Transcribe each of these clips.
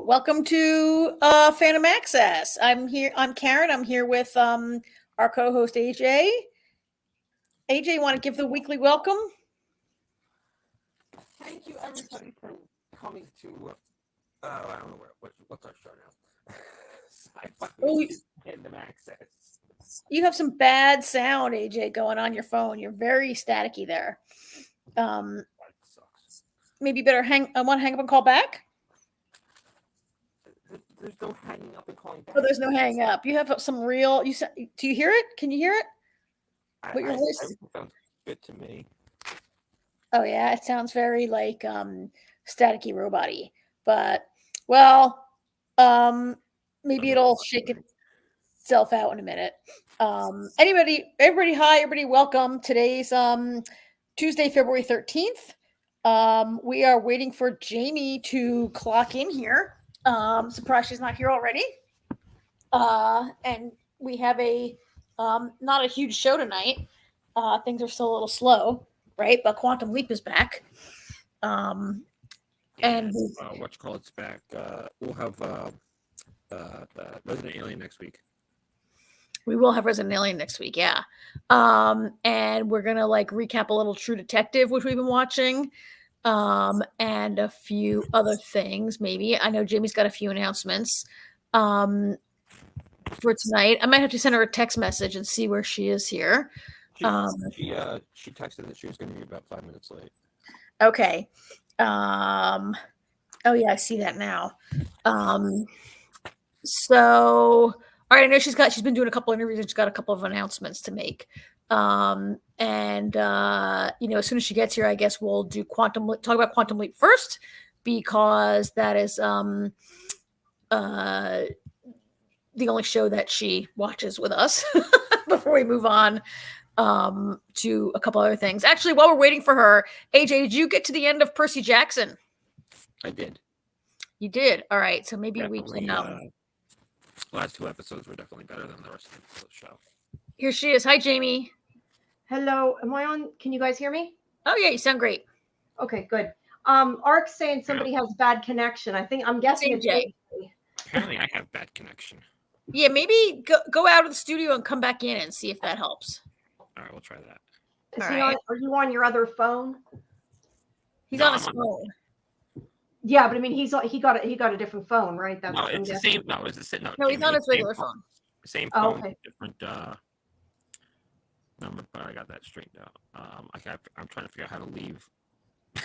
welcome to Phantom Access. I'm Karen. I'm here with our co-host AJ. AJ, want to give the weekly welcome? Thank you, everybody, for coming to. I don't know what's our show now. SciFi Fandom Access. You have some bad sound, AJ, going on your phone. You're very staticky there. Maybe you better want to hang up and call back. There's no hanging up and calling back. Oh, there's no hang up. You have some real. Do you hear it? Can you hear it? But your voice sounds good to me. Oh yeah, it sounds very like staticky robot-y. But well, maybe it'll shake itself out in a minute. Everybody, hi, everybody, welcome. Today's Tuesday, February 13th. We are waiting for Jamie to clock in here. Surprised she's not here already. And we have a not a huge show tonight. Things are still a little slow, right? But Quantum Leap is back. And what's back? We'll have Resident Alien next week. We will have Resident Alien next week, yeah. And we're gonna recap a little True Detective, which we've been watching. And a few other things, maybe. I know Jamie's got a few announcements for tonight. I might have to send her a text message and see where she is here. She texted that she was going to be about 5 minutes late. Okay. Oh yeah, I see that now. So all right, I know she's been doing a couple of interviews and she's got a couple of announcements to make. As soon as she gets here, I guess we'll do talk about Quantum Leap first, because that is the only show that she watches with us before we move on to a couple other things. Actually, while we're waiting for her, AJ, did you get to the end of Percy Jackson? I did. You did? All right. So maybe definitely, we can. Last two episodes were definitely better than the rest of the show. Here she is. Hi, Jamie. Hello. Am I on? Can you guys hear me? Oh, yeah. You sound great. Okay, good. Ark's saying somebody has bad connection. I'm guessing it's AJ. Apparently, I have bad connection. Yeah, maybe go out of the studio and come back in and see if that helps. All right, we'll try that. Are you on your other phone? He's on his phone. Yeah, but I mean, he got a different phone, right? That's it's the same. No, it's the same. No, he's on his regular phone. Same phone, okay. Different number, but I got that straightened out. I'm trying to figure out how to leave.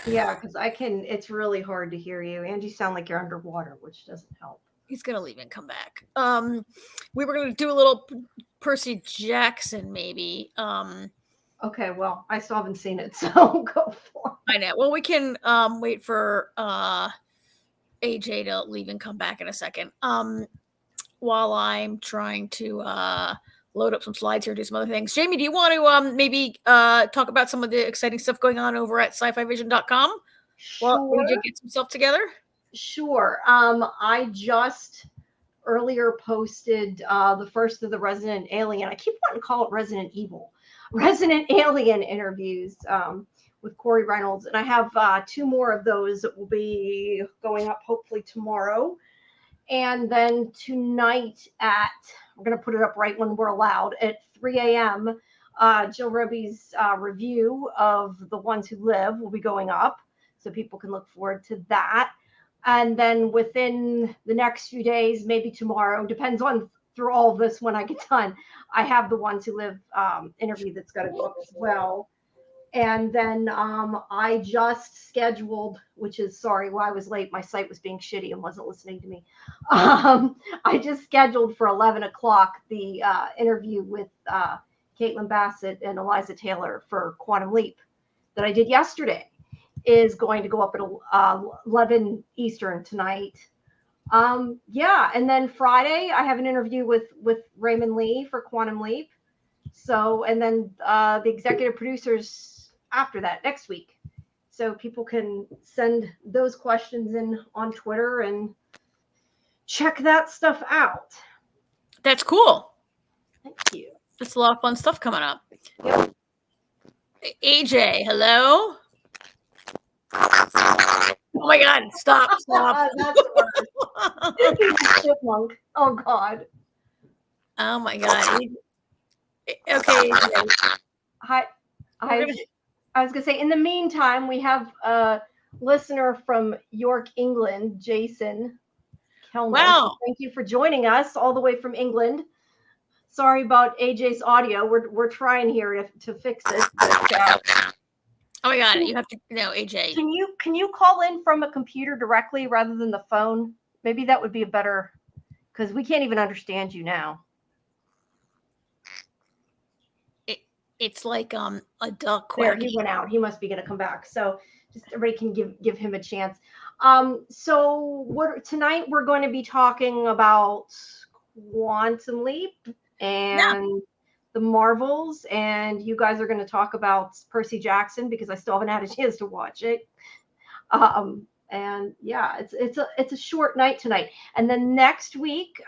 Yeah, because it's really hard to hear you, and you sound like you're underwater, which doesn't help. He's gonna leave and come back. We were gonna do a little Percy Jackson, maybe. Okay, well, I still haven't seen it, so go for it. I know. Well, we can wait for AJ to leave and come back in a second. While I'm trying to load up some slides here, do some other things. Jamie, do you want to maybe talk about some of the exciting stuff going on over at scifivision.com? Sure. While AJ gets himself together? Sure. I just earlier posted the first of the Resident Alien. I keep wanting to call it Resident Evil. Resident Alien interviews with Corey Reynolds. And I have 2 more of those that will be going up hopefully tomorrow. And then tonight we're going to put it up right when we're allowed, at 3 a.m., Jill Roby's review of The Ones Who Live will be going up. So people can look forward to that. And then within the next few days, maybe tomorrow, depends on through all of this when I get done, I have The Ones Who Live interview that's got to go up as well. And then I just scheduled, which is sorry why I was late. My site was being shitty and wasn't listening to me. I just scheduled for 11 o'clock the interview with Caitlin Bassett and Eliza Taylor for Quantum Leap that I did yesterday. Is going to go up at 11 Eastern tonight. And then Friday I have an interview with Raymond Lee for Quantum Leap. So, and then the executive producers after that next week. So people can send those questions in on Twitter and check that stuff out. That's cool. Thank you. That's a lot of fun stuff coming up. Yep. AJ, hello. Oh my God! Stop! That's worse. He's a chipmunk. Oh God. Oh my God. Okay. I, We're I, gonna. I was gonna say. In the meantime, we have a listener from York, England, Jason Kellner. So Wow. thank you for joining us all the way from England. Sorry about AJ's audio. We're trying here to fix it. But, Oh my God. You have to no, AJ. can you call in from a computer directly rather than the phone? Maybe that would be a better, because we can't even understand you now. It's like a duck There, quacking. he went out. He must be going to come back. So just everybody can give him a chance. So tonight we're going to be talking about Quantum Leap and the Marvels, and you guys are going to talk about Percy Jackson because I still haven't had a chance to watch it. And yeah, it's a short night tonight. And then next week,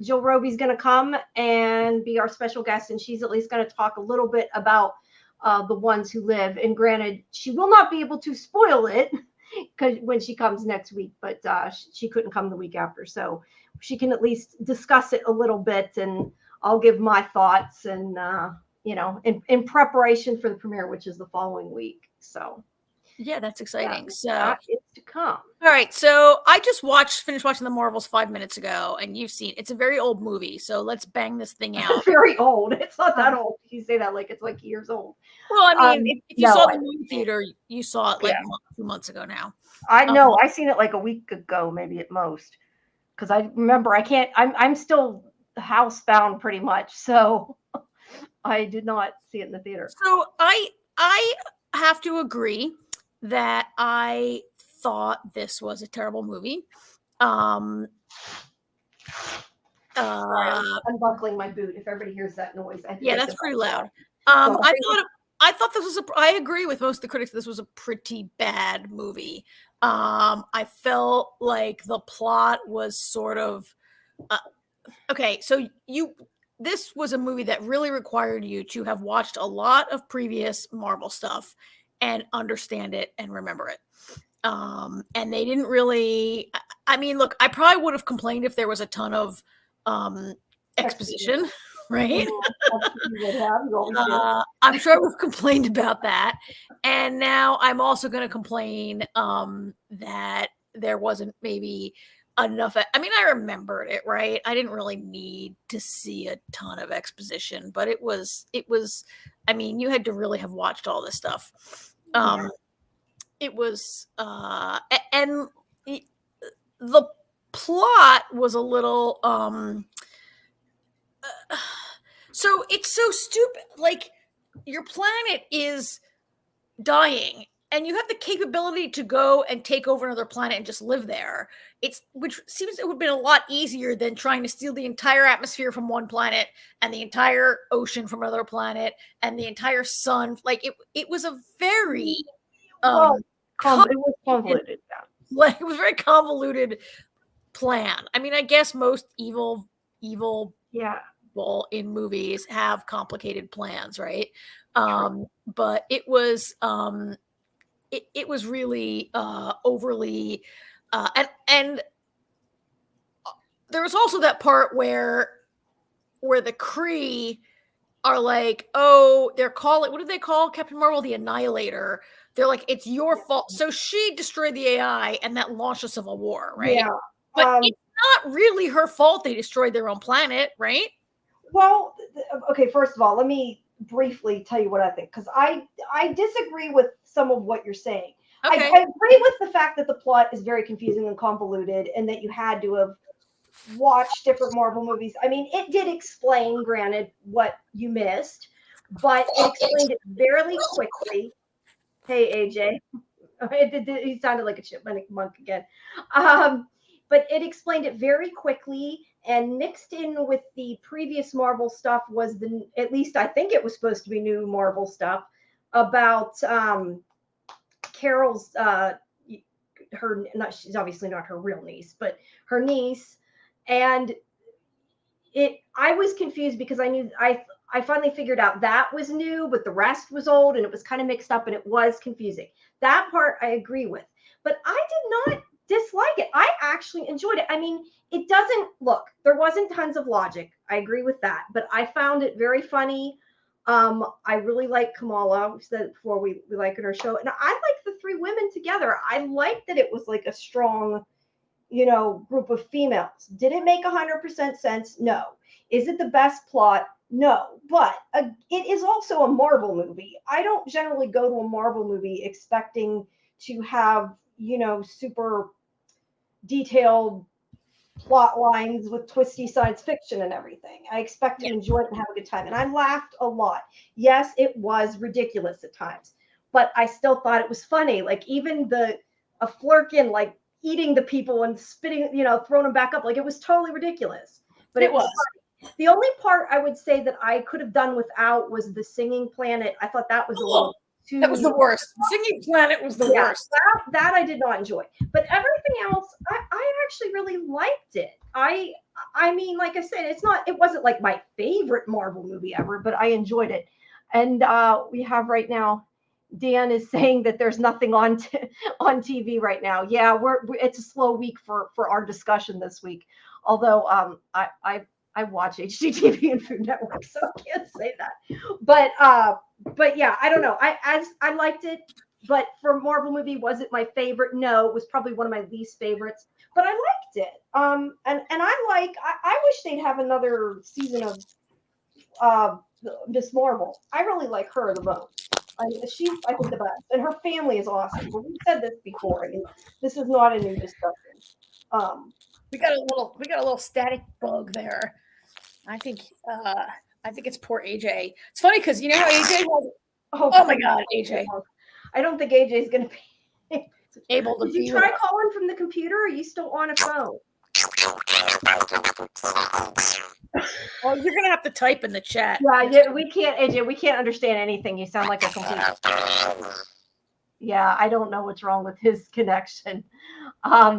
Jill Roby's going to come and be our special guest, and she's at least going to talk a little bit about the ones who live. And granted, she will not be able to spoil it because when she comes next week, but she couldn't come the week after, so she can at least discuss it a little bit, and I'll give my thoughts and in preparation for the premiere, which is the following week. So. Yeah, that's exciting. Yeah, So that is to come. All right, so I just finished watching the Marvels 5 minutes ago, and you've seen it's a very old movie. So let's bang this thing out. Very old. It's not that old. You say that like it's like years old. Well, I mean, if you no, saw the movie theater, you saw it like 2 months ago now. I know. I seen it like a week ago, maybe at most. Because I remember I can't. I'm still housebound pretty much, so I did not see it in the theater. So I have to agree that I thought this was a terrible movie. Sorry, I'm unbuckling my boot. If everybody hears that noise, yeah, that's pretty loud. So I thought this was I agree with most of the critics. This was a pretty bad movie. I felt like the plot was sort of okay. So this was a movie that really required you to have watched a lot of previous Marvel stuff and understand it and remember it. And they didn't really. I mean, look, I probably would have complained if there was a ton of exposition. Right? I'm sure we've complained about that. And now I'm also going to complain that there wasn't maybe enough. I mean, I remembered it, right? I didn't really need to see a ton of exposition, but it was, I mean, you had to really have watched all this stuff. It was, and the plot was a little, so it's so stupid. Like, your planet is dying and you have the capability to go and take over another planet and just live there. Which seems it would have been a lot easier than trying to steal the entire atmosphere from one planet and the entire ocean from another planet and the entire sun. Like it was a very it was convoluted. Like it was a very convoluted plan. I mean, I guess most evil in movies have complicated plans, right? But it was it was really overly and there was also that part where the Kree are like, oh, they're calling, what do they call Captain Marvel? The Annihilator. They're like, it's your fault. So she destroyed the AI and that launched a civil war, right? Yeah. But it's not really her fault they destroyed their own planet, right? Well, okay, first of all, let me briefly tell you what I think, because I disagree with some of what you're saying. Okay. I agree with the fact that the plot is very confusing and convoluted and that you had to have watched different Marvel movies. I mean, it did explain, granted, what you missed, but it explained it very quickly. Hey, AJ. He sounded like a chipmunk again. But it explained it very quickly, and mixed in with the previous Marvel stuff was at least I think it was supposed to be new Marvel stuff about Carol's she's obviously not her real niece, but her niece. And I was confused because I finally figured out that was new, but the rest was old and it was kind of mixed up and it was confusing. That part I agree with. But I did not dislike it. I actually enjoyed it. I mean, it doesn't look, there wasn't tons of logic. I agree with that, but I found it very funny. I really like Kamala. We said it before, we like in her show. And I like the three women together. I like that it was like a strong, group of females. Did it make 100% sense? No. Is it the best plot? No. But it is also a Marvel movie. I don't generally go to a Marvel movie expecting to have, super detailed plot lines with twisty science fiction and everything. I expect to enjoy it and have a good time. And I laughed a lot. Yes, it was ridiculous at times, but I still thought it was funny. Like even a Flurkin, like eating the people and spitting, throwing them back up. Like it was totally ridiculous, but it was funny. The only part I would say that I could have done without was the singing planet. I thought that was a little too. That was the worst. Singing planet was the worst. That I did not enjoy. But everything else, I actually really liked it. I mean, like I said, it wasn't like my favorite Marvel movie ever, but I enjoyed it. And we have right now, Dan is saying that there's nothing on TV right now. Yeah, it's a slow week for our discussion this week. Although I watch HGTV and Food Network, so I can't say that. But yeah, I don't know. I liked it, but for a Marvel movie, was it my favorite? No, it was probably one of my least favorites. But I liked it. And I wish they'd have another season of Miss Marvel. I really like her the most. She's, I think, the best, and her family is awesome. But we've said this before. I mean, this is not a new discussion. We got a little static bug there. I think it's poor AJ. It's funny because you know how AJ was. Oh my God, AJ! I don't think AJ is going to be able to. Did you try calling from the computer? Or are you still on a phone? Well, you're gonna have to type in the chat. Yeah, we can't, AJ. We can't understand anything. You sound like a complete. Yeah, I don't know what's wrong with his connection.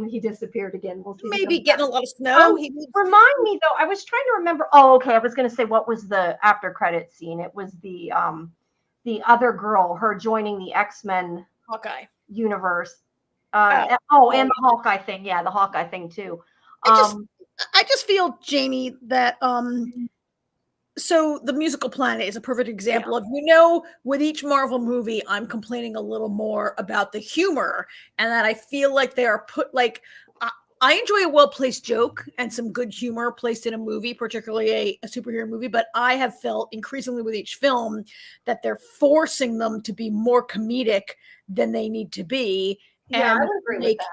He disappeared again. We'll see. Maybe getting a lot of snow. Remind me though. I was trying to remember. Oh, okay. I was going to say what was the after credit scene. It was the other girl, her joining the X-Men Hawkeye universe. And the Hawkeye thing. Yeah, the Hawkeye thing too. I just feel, Jamie, that so the Musical Planet is a perfect example of, with each Marvel movie, I'm complaining a little more about the humor, and that I feel like they are I enjoy a well-placed joke and some good humor placed in a movie, particularly a superhero movie, but I have felt increasingly with each film that they're forcing them to be more comedic than they need to be. Yeah, I would agree with that.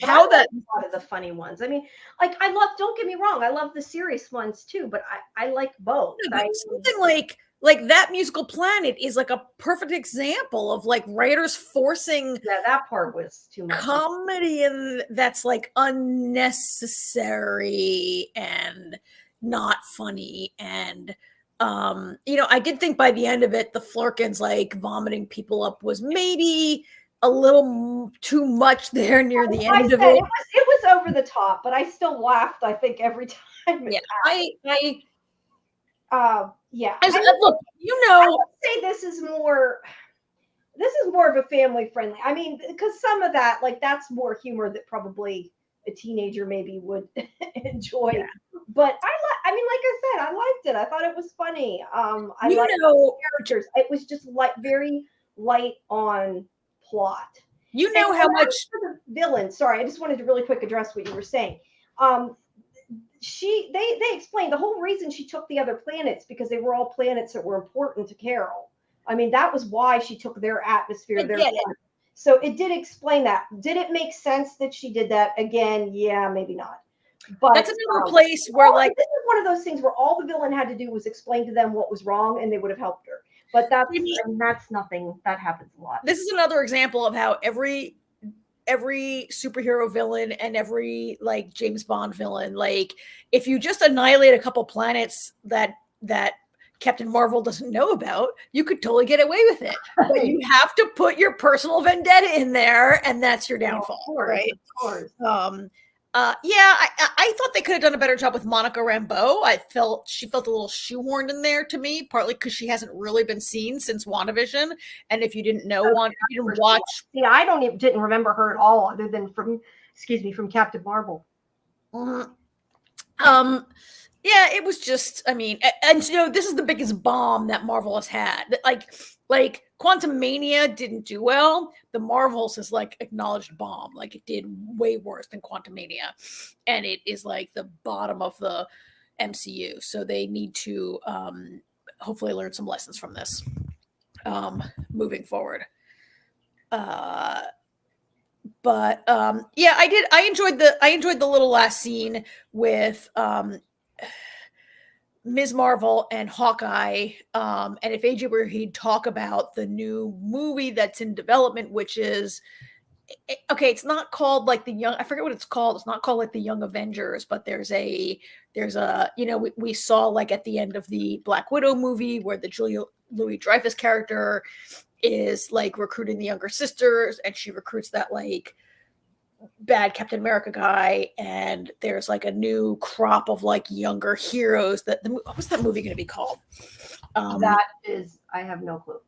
How that a lot of the funny ones. I mean, don't get me wrong, I love the serious ones too, but I like both. Something like that Musical Planet is like a perfect example of like writers forcing that part was too much comedy, and that's like unnecessary and not funny. And I did think by the end of it, the Flurkins like vomiting people up was maybe a little too much there near the end of it. It was over the top, but I still laughed, I think, every time. Yeah, yeah. Look, I would say this is more of a family friendly. I mean, because some of that, like, that's more humor that probably a teenager maybe would enjoy. Yeah. But I mean, like I said, I liked it. I thought it was funny. I liked the characters. It was just very light on plot. How much the villain. Sorry, I just wanted to really quick address what you were saying. They explained the whole reason she took the other planets because they were all planets that were important to Carol. I mean, that was why she took their atmosphere, their planet. So it did explain that. Did it make sense that she did that? Again, yeah, maybe not. But that's another place where this is one of those things where all the villain had to do was explain to them what was wrong, and they would have helped her. But that's nothing that happens a lot. This is another example of how every superhero villain and every like James Bond villain, like if you just annihilate a couple planets that Captain Marvel doesn't know about, you could totally get away with it. But you have to put your personal vendetta in there, and that's your downfall, right? Of course. I thought they could have done a better job with Monica Rambeau. She felt a little shoehorned in there to me, partly because she hasn't really been seen since WandaVision. And if you didn't know, you didn't watch. Yeah, I didn't remember her at all, other than from excuse me, from Captain Marvel. Mhm. Yeah, it was just, I mean, and you know, this is the biggest bomb that Marvel has had. Like Quantum Mania didn't do well. The Marvels is like acknowledged bomb. Like it did way worse than Quantum Mania, and it is like the bottom of the MCU. So they need to hopefully learn some lessons from this moving forward. But yeah, I enjoyed the little last scene with Ms. Marvel and Hawkeye. And if AJ were, he'd talk about the new movie that's in development, which is okay. It's not called like the young. I forget what it's called. It's not called like the Young Avengers, but there's a you know we saw like at the end of the Black Widow movie where the Julia Louis Dreyfus character is like recruiting the younger sisters, and she recruits that like bad Captain America guy, and there's like a new crop of like younger heroes. What was that movie going to be called? That is, I have no clue.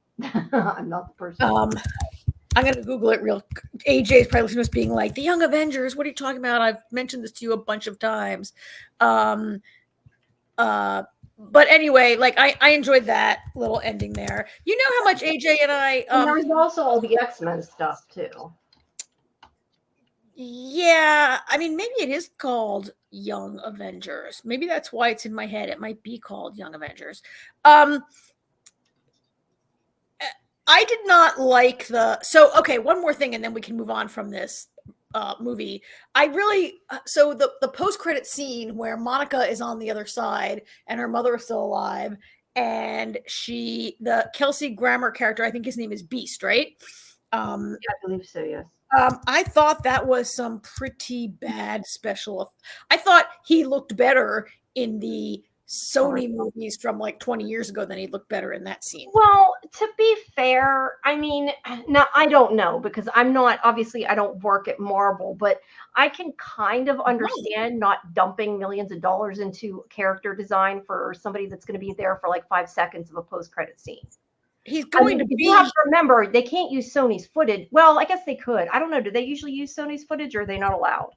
I'm not the person. I'm going to Google it real. AJ's probably listening to us being like, "The Young Avengers. What are you talking about? I've mentioned this to you a bunch of times." But anyway, like I enjoyed that little ending there. You know how much AJ and I. And there was also all the X-Men stuff too. Yeah, I mean, maybe it is called Young Avengers. Maybe that's why it's in my head. It might be called Young Avengers. I did not like okay, one more thing and then we can move on from this movie. I really so the post-credit scene where Monica is on the other side and her mother is still alive, and the Kelsey Grammer character, I think his name is Beast, right? Yeah, I believe so, yes. I thought that was some pretty bad special. I thought he looked better in the Sony movies from like 20 years ago than he looked better in that scene. Well, to be fair, I mean, now I don't know because I'm not, obviously I don't work at Marvel, but I can kind of understand not dumping millions of dollars into character design for somebody that's going to be there for like 5 seconds of a post-credit scene. He's going to be. You have to remember, they can't use Sony's footage. Well, I guess they could. I don't know. Do they usually use Sony's footage, or are they not allowed?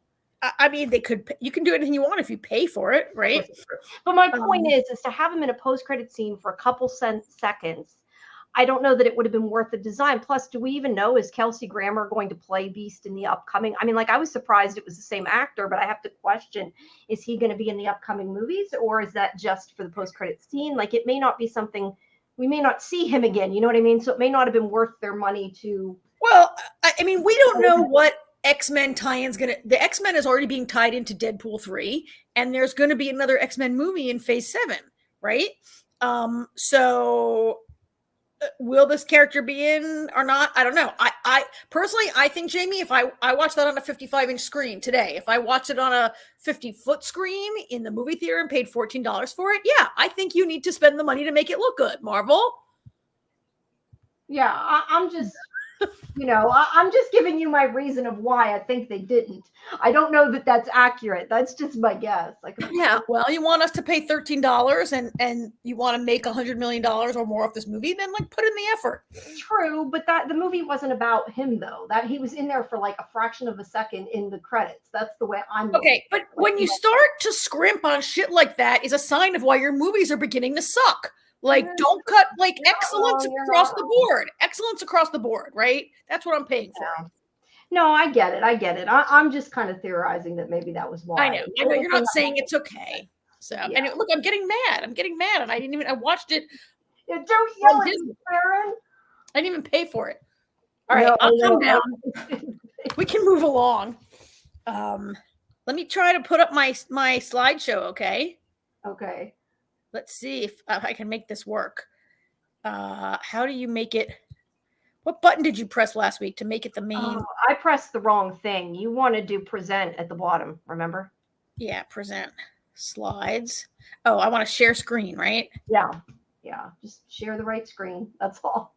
I mean, they could. You can do anything you want if you pay for it, right? But my point is to have him in a post-credit scene for a couple seconds. I don't know that it would have been worth the design. Plus, do we even know, is Kelsey Grammer going to play Beast in the upcoming? I mean, like, I was surprised it was the same actor, but I have to question, is he going to be in the upcoming movies, or is that just for the post-credit scene? Like, it may not be something. We may not see him again. You know what I mean? So it may not have been worth their money to. Well, I mean, we don't know what X-Men tie-in's gonna. The X-Men is already being tied into Deadpool 3, and there's going to be another X-Men movie in Phase 7, right? So will this character be in or not? I don't know. I personally, I think, Jamie, if I watched that on a 55-inch screen today, if I watched it on a 50-foot screen in the movie theater and paid $14 for it, yeah, I think you need to spend the money to make it look good, Marvel. Yeah, I'm just, I'm just giving you my reason of why I think they didn't. I don't know that that's accurate. That's just my guess. Yeah, well, you want us to pay $13 and you want to make $100 million or more off this movie, then like put in the effort. True, but the movie wasn't about him though. That he was in there for like a fraction of a second in the credits. That's the way I'm. Okay, but when you start to scrimp on shit like that, is a sign of why your movies are beginning to suck. Like, don't cut, like, excellence across the board. Excellence across the board, right? That's what I'm paying for. Yeah. No, I get it. I'm just kind of theorizing that maybe that was why. I know. You're not saying it's okay. So, yeah. And look, I'm getting mad, and I watched it. Yeah, don't yell at me, Karen. I didn't even pay for it. All right, I'll come down. We can move along. Let me try to put up my slideshow, okay? Okay. Let's see if I can make this work. How do you make it? What button did you press last week to make it the main? I pressed the wrong thing. You want to do present at the bottom, remember? Yeah, present slides. Oh, I want to share screen, right? Yeah. Just share the right screen. That's all.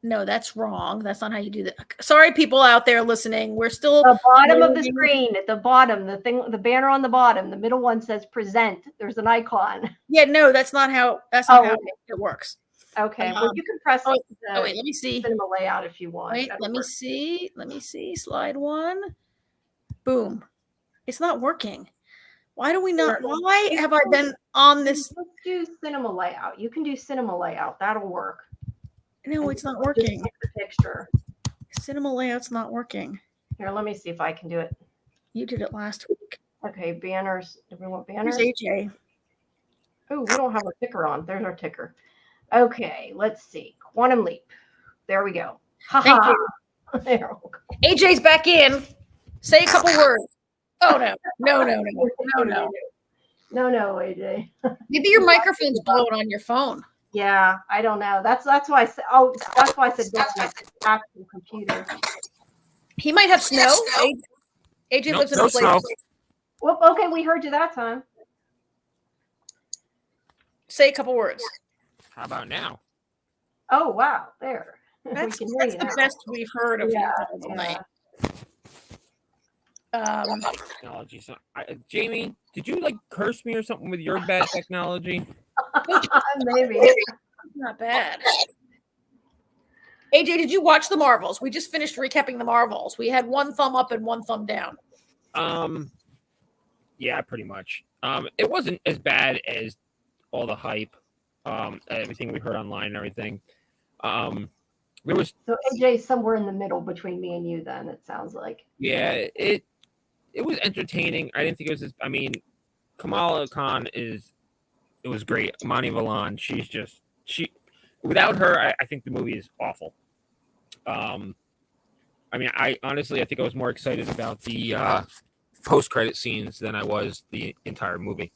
No, that's wrong. That's not how you do that. Sorry, people out there listening. We're still the bottom of the screen. At the bottom, the banner on the bottom, the middle one says present. There's an icon. Yeah, no, that's not how it works. Okay. Well, you can press wait, let me see. Cinema layout if you want. Wait, let me see. Slide 1. Boom. It's not working. Why do we not? Why have I been on this? Let's do cinema layout. You can do cinema layout. That'll work. No, it's not working. The picture. Cinema layout's not working. Here, let me see if I can do it. You did it last week. Okay, banners. Do we want banners? Here's AJ. Oh, we don't have our ticker on. There's our ticker. Okay, let's see. Quantum Leap. There we go. Thank you. There we go. AJ's back in. Say a couple words. Oh no. No, AJ. Maybe your microphone's blowing on your phone. Yeah, I don't know. That's why I said. Oh, that's why I said go to the actual computer. He might have snow. AJ lives in a place. Well, okay, we heard you that time. Say a couple words. How about now? Oh wow, there. That's the best we've heard of you tonight. Technology. So, Jamie, did you curse me or something with your bad technology? Maybe. Not bad. AJ, did you watch the Marvels? We just finished recapping the Marvels. We had one thumb up and one thumb down. Yeah, pretty much. It wasn't as bad as all the hype, everything we heard online and everything. There was so AJ somewhere in the middle between me and you. Then it sounds like. Yeah, it was entertaining. I didn't think it was. Kamala Khan it was great. Amani Valan, she. Without her, I think the movie is awful. I honestly, I think I was more excited about the post-credit scenes than I was the entire movie.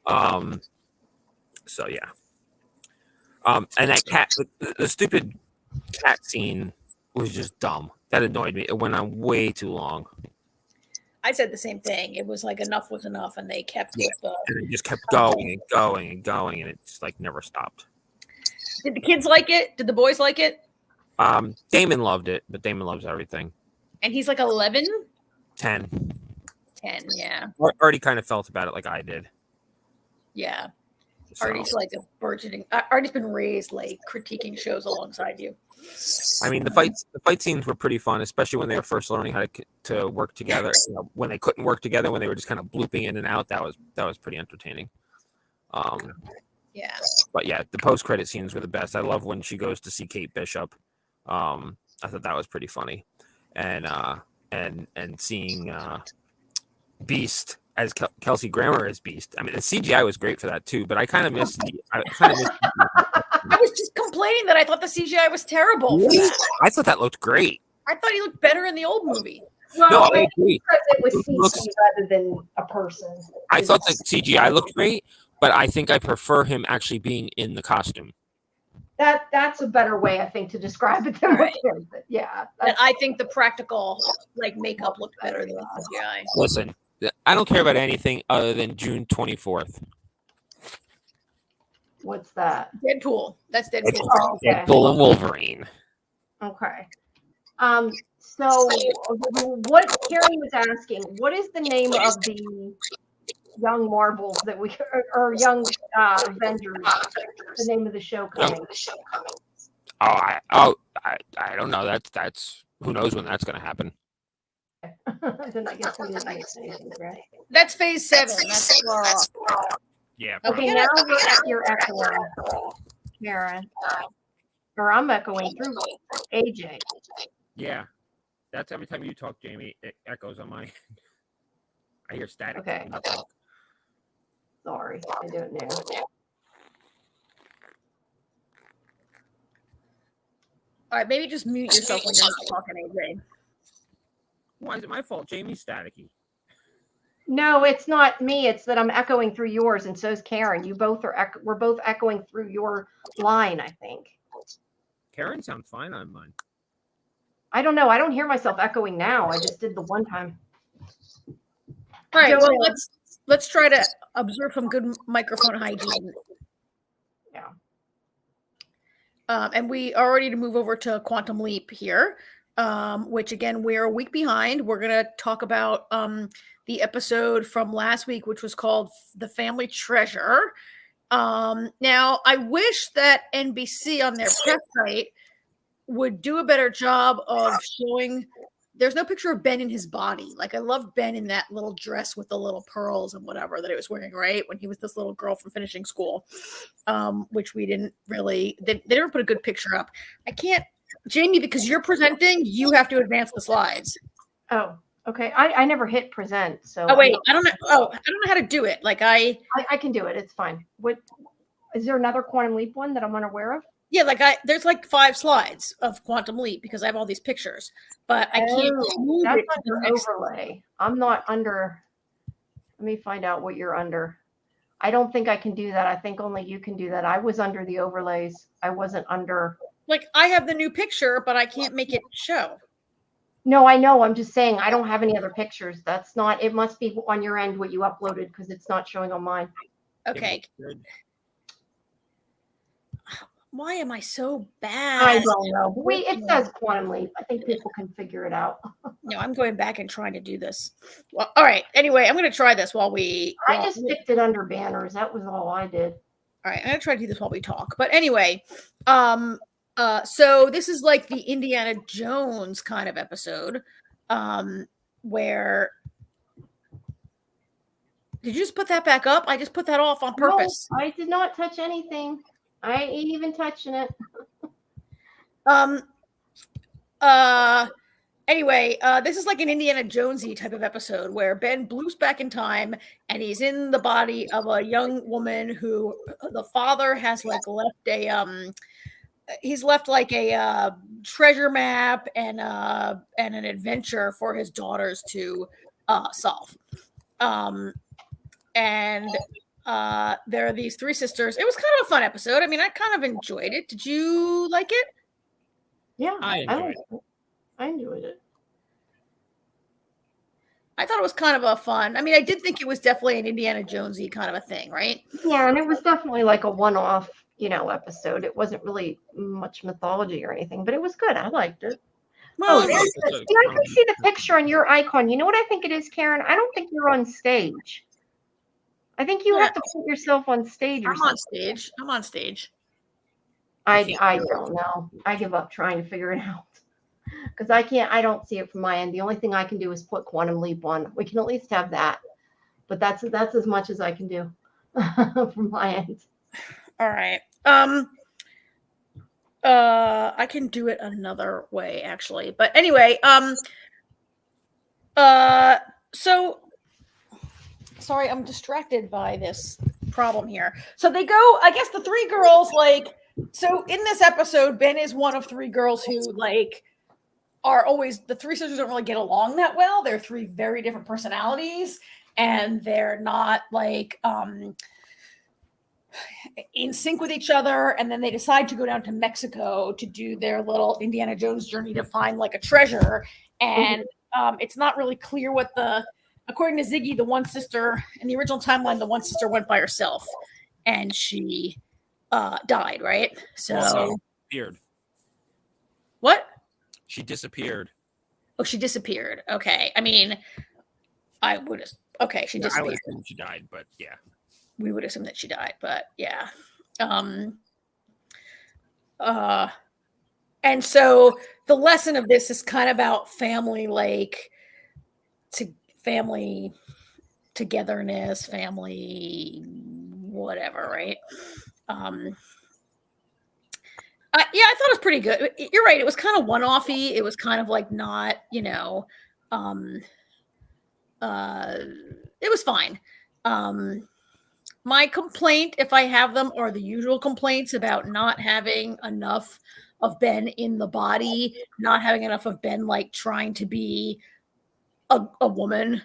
So yeah. And that cat, the stupid cat scene was just dumb. That annoyed me. It went on way too long. I said the same thing. It was like enough was enough, and they kept with the. And it just kept going and going and going, and it just never stopped. Did the kids like it? Did the boys like it? Damon loved it, but Damon loves everything. And he's like 11? 10. 10, yeah. Already kind of felt about it like I did. Yeah. So. Artie's like a burgeoning. Artie's been raised critiquing shows alongside you. The fight scenes were pretty fun, especially when they were first learning how to work together. When they couldn't work together, when they were just kind of blooping in and out, that was pretty entertaining. Yeah. But yeah, the post-credit scenes were the best. I love when she goes to see Kate Bishop. I thought that was pretty funny, and seeing Beast as Kelsey Grammer as Beast. The CGI was great for that too, but I kind of missed. I was just complaining that I thought the CGI was terrible. For that. I thought that looked great. I thought he looked better in the old movie. Well, no, I agree. Because it was CG rather than a person. I thought the CGI looked great, but I think I prefer him actually being in the costume. That's a better way, I think, to describe it than right. Yeah. And I think the practical makeup looked better than the CGI. Listen, I don't care about anything other than June 24th. What's that? Deadpool. That's Deadpool. Oh, okay. Deadpool and Wolverine. Okay. So what Carrie was asking, what is the name of the young Marvels that or young Avengers? The name of the show coming? I don't know. That's who knows when that's going to happen. Then I guess we didn't make anything, right? That's phase 7. That's yeah. Okay, now you're echoing, Karen. Or I'm echoing through AJ. Yeah. That's every time you talk, Jamie, it echoes on my I hear static. Okay. Sorry, I do it now. All right, maybe just mute yourself when you're not talking, AJ. Why is it my fault? Jamie's staticky. No, it's not me. It's that I'm echoing through yours, and so is Karen. You both are. We're both echoing through your line, I think. Karen sounds fine on mine. I don't know. I don't hear myself echoing now. I just did the one time. All right. Well, let's try to observe some good microphone hygiene. Yeah. And we are ready to move over to Quantum Leap here, which again we're a week behind. We're gonna talk about the episode from last week, which was called "The Family Treasure." Now, I wish that NBC on their press site would do a better job of showing there's no picture of Ben in his body. Like I love Ben in that little dress with the little pearls and whatever that he was wearing, right? When he was this little girl from finishing school, which we didn't really, they never put a good picture up. I can't, Jamie, because you're presenting, you have to advance the slides. Oh, okay. I never hit present, so Oh wait, I don't know. Oh, I don't know how to do it. Like I can do it. It's fine. What is there another Quantum Leap one that I'm unaware of? yeah, like there's like 5 slides of Quantum Leap because I have all these pictures, but I can't move That's it to the under next. overlay. I'm not under. Let me find out what you're under. I don't think I can do that. I think only you can do that. I was under the overlays. I wasn't under. Like I have the new picture, but I can't make it show. No, I know. I'm just saying I don't have any other pictures. That's not. It must be on your end what you uploaded because it's not showing on mine. Okay. Why am I so bad? I don't know. It says Quantum Leap. I think people can figure it out. No, I'm going back and trying to do this. Well, all right. Anyway, I'm going to try this while we. I just picked it under banners. That was all I did. All right, I'm going to try to do this while we talk. But anyway, so this is like the Indiana Jones kind of episode, where. Did you just put that back up? I just put that off on purpose. No, I did not touch anything. I ain't even touching it. Anyway, this is like an Indiana Jonesy type of episode where Ben bloops back in time and he's in the body of a young woman who the father has like left he's left like a treasure map and an adventure for his daughters to solve. And there are these 3 sisters. It was kind of a fun episode. I mean, I kind of enjoyed it. Did you like it? Yeah, I enjoyed it. I enjoyed it. I thought it was kind of a fun. I mean, I did think it was definitely an Indiana Jonesy kind of a thing, right? Yeah, and it was definitely like a one-off, episode. It wasn't really much mythology or anything, but it was good. I liked it. Well, I can see the picture on your icon. You know what I think it is, Karen? I don't think you're on stage. I think you have to put yourself on stage or something. I'm on stage. I don't know. I give up trying to figure it out. Because I don't see it from my end. The only thing I can do is put Quantum Leap on. We can at least have that. But that's as much as I can do from my end. All right. I can do it another way, actually. But anyway, so sorry, I'm distracted by this problem here. So they go, I guess the 3 girls, like, so in this episode, Ben is one of 3 girls who, like, are always, the 3 sisters don't really get along that well. They're 3 very different personalities, and they're not, like, in sync with each other. And then they decide to go down to Mexico to do their little Indiana Jones journey to find, like, a treasure. And it's not really clear what according to Ziggy, the one sister in the original timeline, the one sister went by herself and she died, right? So disappeared. What? She disappeared. Oh, she disappeared. Okay. I mean, I would have. Okay, she disappeared. I would assume she died, but yeah. We would assume that she died, but yeah. And so the lesson of this is kind of about family, like family togetherness, family whatever, right? Yeah, I thought it was pretty good. You're right. It was kind of one-offy. It was kind of like not, it was fine. My complaint, if I have them, are the usual complaints about not having enough of Ben in the body, not having enough of Ben, like, trying to be a woman,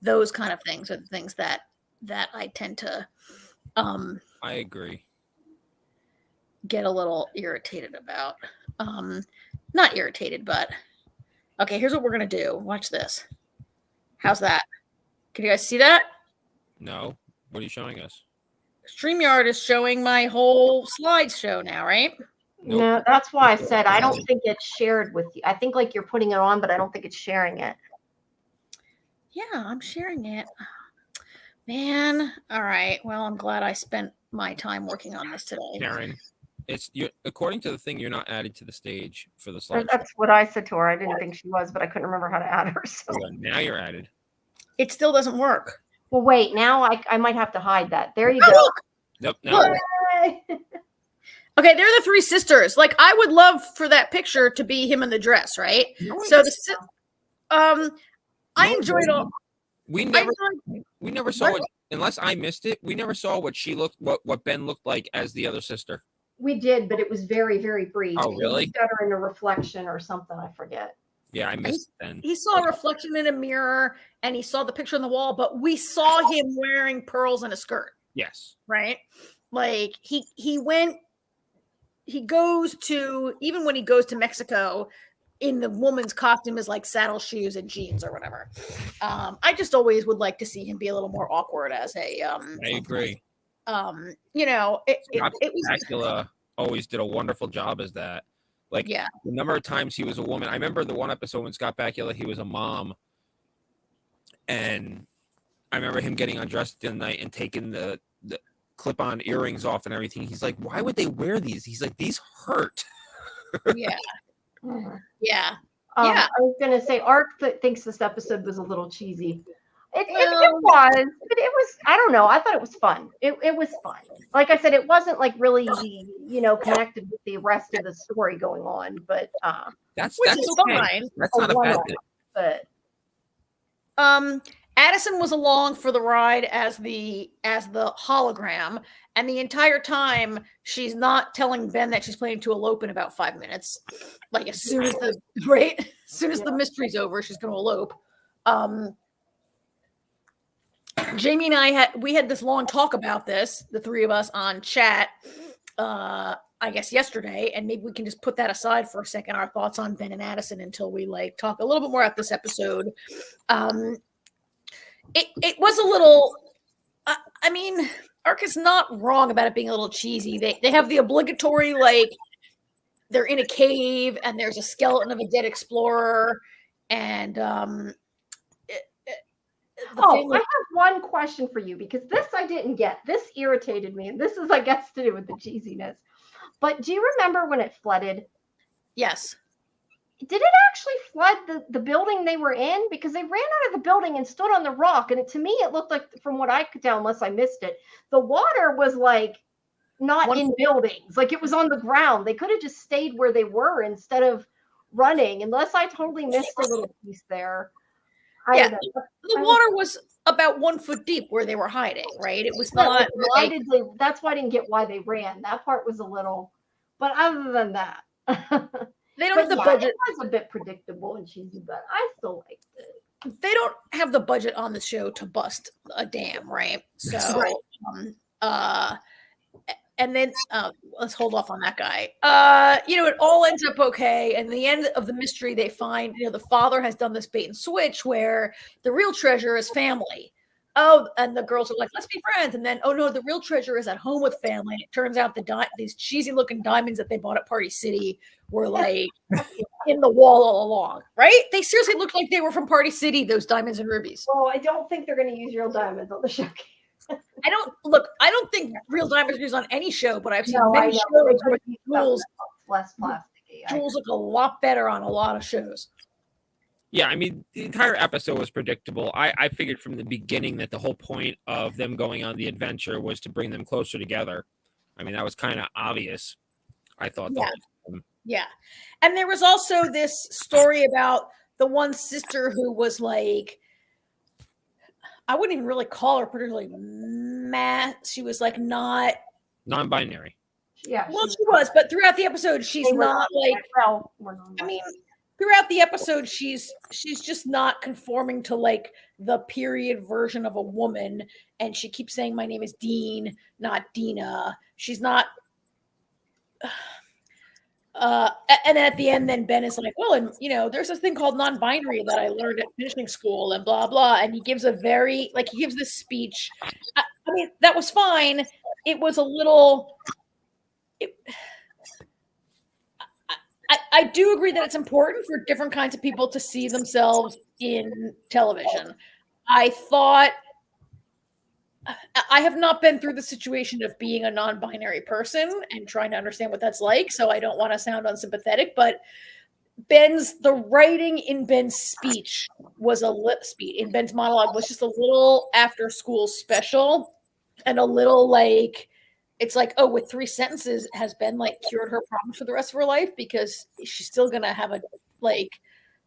those kind of things are the things that I tend to I agree. Get a little irritated about. Not irritated, but okay, here's what we're gonna do. Watch this. How's that? Can you guys see that? No. What are you showing us? StreamYard is showing my whole slideshow now, right? Nope. No, that's why I said I don't think it's shared with you. I think like you're putting it on, but I don't think it's sharing it. Yeah, I'm sharing it. Man. All right. Well, I'm glad I spent my time working on this today. Karen. It's you. According to the thing, you're not added to the stage for the slideshow. That's what I said to her. I didn't think she was, but I couldn't remember how to add her. So. Now you're added. It still doesn't work. Well, wait. Now I might have to hide that. There you Oh, go. look. Yep. Now. Okay, they're the three sisters. Like, I would love for that picture to be him in the dress, right? So I enjoyed all. We never saw it unless I missed it. We never saw what she looked, what Ben looked like as the other sister. We did, but it was very, very brief. Oh, really? He got her in a reflection or something. I forget. Yeah, I missed it then. He saw a reflection in a mirror, and he saw the picture on the wall, but we saw him wearing pearls and a skirt. Yes. Right? Like, he goes to, even when he goes to Mexico, in the woman's costume is like saddle shoes and jeans or whatever. I just always would like to see him be a little more awkward as a. I agree. You know, it was. Dracula always did a wonderful job as that. Like, yeah, the number of times he was a woman. I remember the one episode when Scott Bakula, he was a mom, and I remember him getting undressed in the night and taking the clip-on earrings off and everything. He's like, why would they wear these? He's like, these hurt. Yeah. Yeah. I was gonna say Art thinks this episode was a little cheesy. It was, but it was, I don't know. I thought it was fun. It was fun. Like I said, it wasn't like really, connected with the rest of the story going on, but that's fine. Okay. That's not a bad thing. But Addison was along for the ride as the hologram, and the entire time she's not telling Ben that she's planning to elope in about 5 minutes. Like, as soon as the mystery's over, she's going to elope. Jamie and I had this long talk about this, the three of us on chat, I guess yesterday, and maybe we can just put that aside for a second, our thoughts on Ben and Addison, until we talk a little bit more about this episode. It was a little, I mean, Ark is not wrong about it being a little cheesy. They have the obligatory, they're in a cave and there's a skeleton of a dead explorer, and I have one question for you, because this I didn't get. This irritated me, and this is, I guess, to do with the cheesiness. But do you remember when it flooded? Yes. Did it actually flood the building they were in? Because they ran out of the building and stood on the rock. And to me, it looked like, from what I could tell, unless I missed it, the water was not in buildings. Like, it was on the ground. They could have just stayed where they were instead of running, unless I totally missed a little piece there. The water was about 1 foot deep where they were hiding, right? It was not. Why did they? That's why I didn't get why they ran. That part was a little. But other than that. They don't have the budget. It was a bit predictable and cheesy, but I still liked it. They don't have the budget on the show to bust a dam, right? So, and then let's hold off on that guy. It all ends up okay. And the end of the mystery, they find, the father has done this bait and switch where the real treasure is family. Oh, and the girls are like, let's be friends. And then, oh no, the real treasure is at home with family. And it turns out these cheesy looking diamonds that they bought at Party City were in the wall all along, right? They seriously looked like they were from Party City, those diamonds and rubies. Well, I don't think they're going to use real diamonds on the show. I don't think real diamonds are used on any show, but I've seen many shows where jewels less plasticky. Jewels look a lot better on a lot of shows. Yeah, I mean, the entire episode was predictable. I figured from the beginning that the whole point of them going on the adventure was to bring them closer together. I mean, that was kind of obvious, I thought. Yeah. And there was also this story about the one sister who was I wouldn't even really call her particularly mad. She was not non-binary. Yeah. Well, she was, but throughout the episode, she's not throughout the episode, she's just not conforming to the period version of a woman, and she keeps saying, "My name is Dean, not Dina." She's not. And at the end, then Ben is like, "Well, and there's this thing called non-binary that I learned at finishing school, and blah blah." And he gives he gives this speech. I mean, that was fine. It was a little. I do agree that it's important for different kinds of people to see themselves in television. I thought I have not been through the situation of being a non-binary person and trying to understand what that's like, so I don't want to sound unsympathetic, but the writing in Ben's speech was in Ben's monologue was just a little after school special and a little like it's like, oh, with 3 sentences has Ben like cured her problems for the rest of her life because she's still gonna have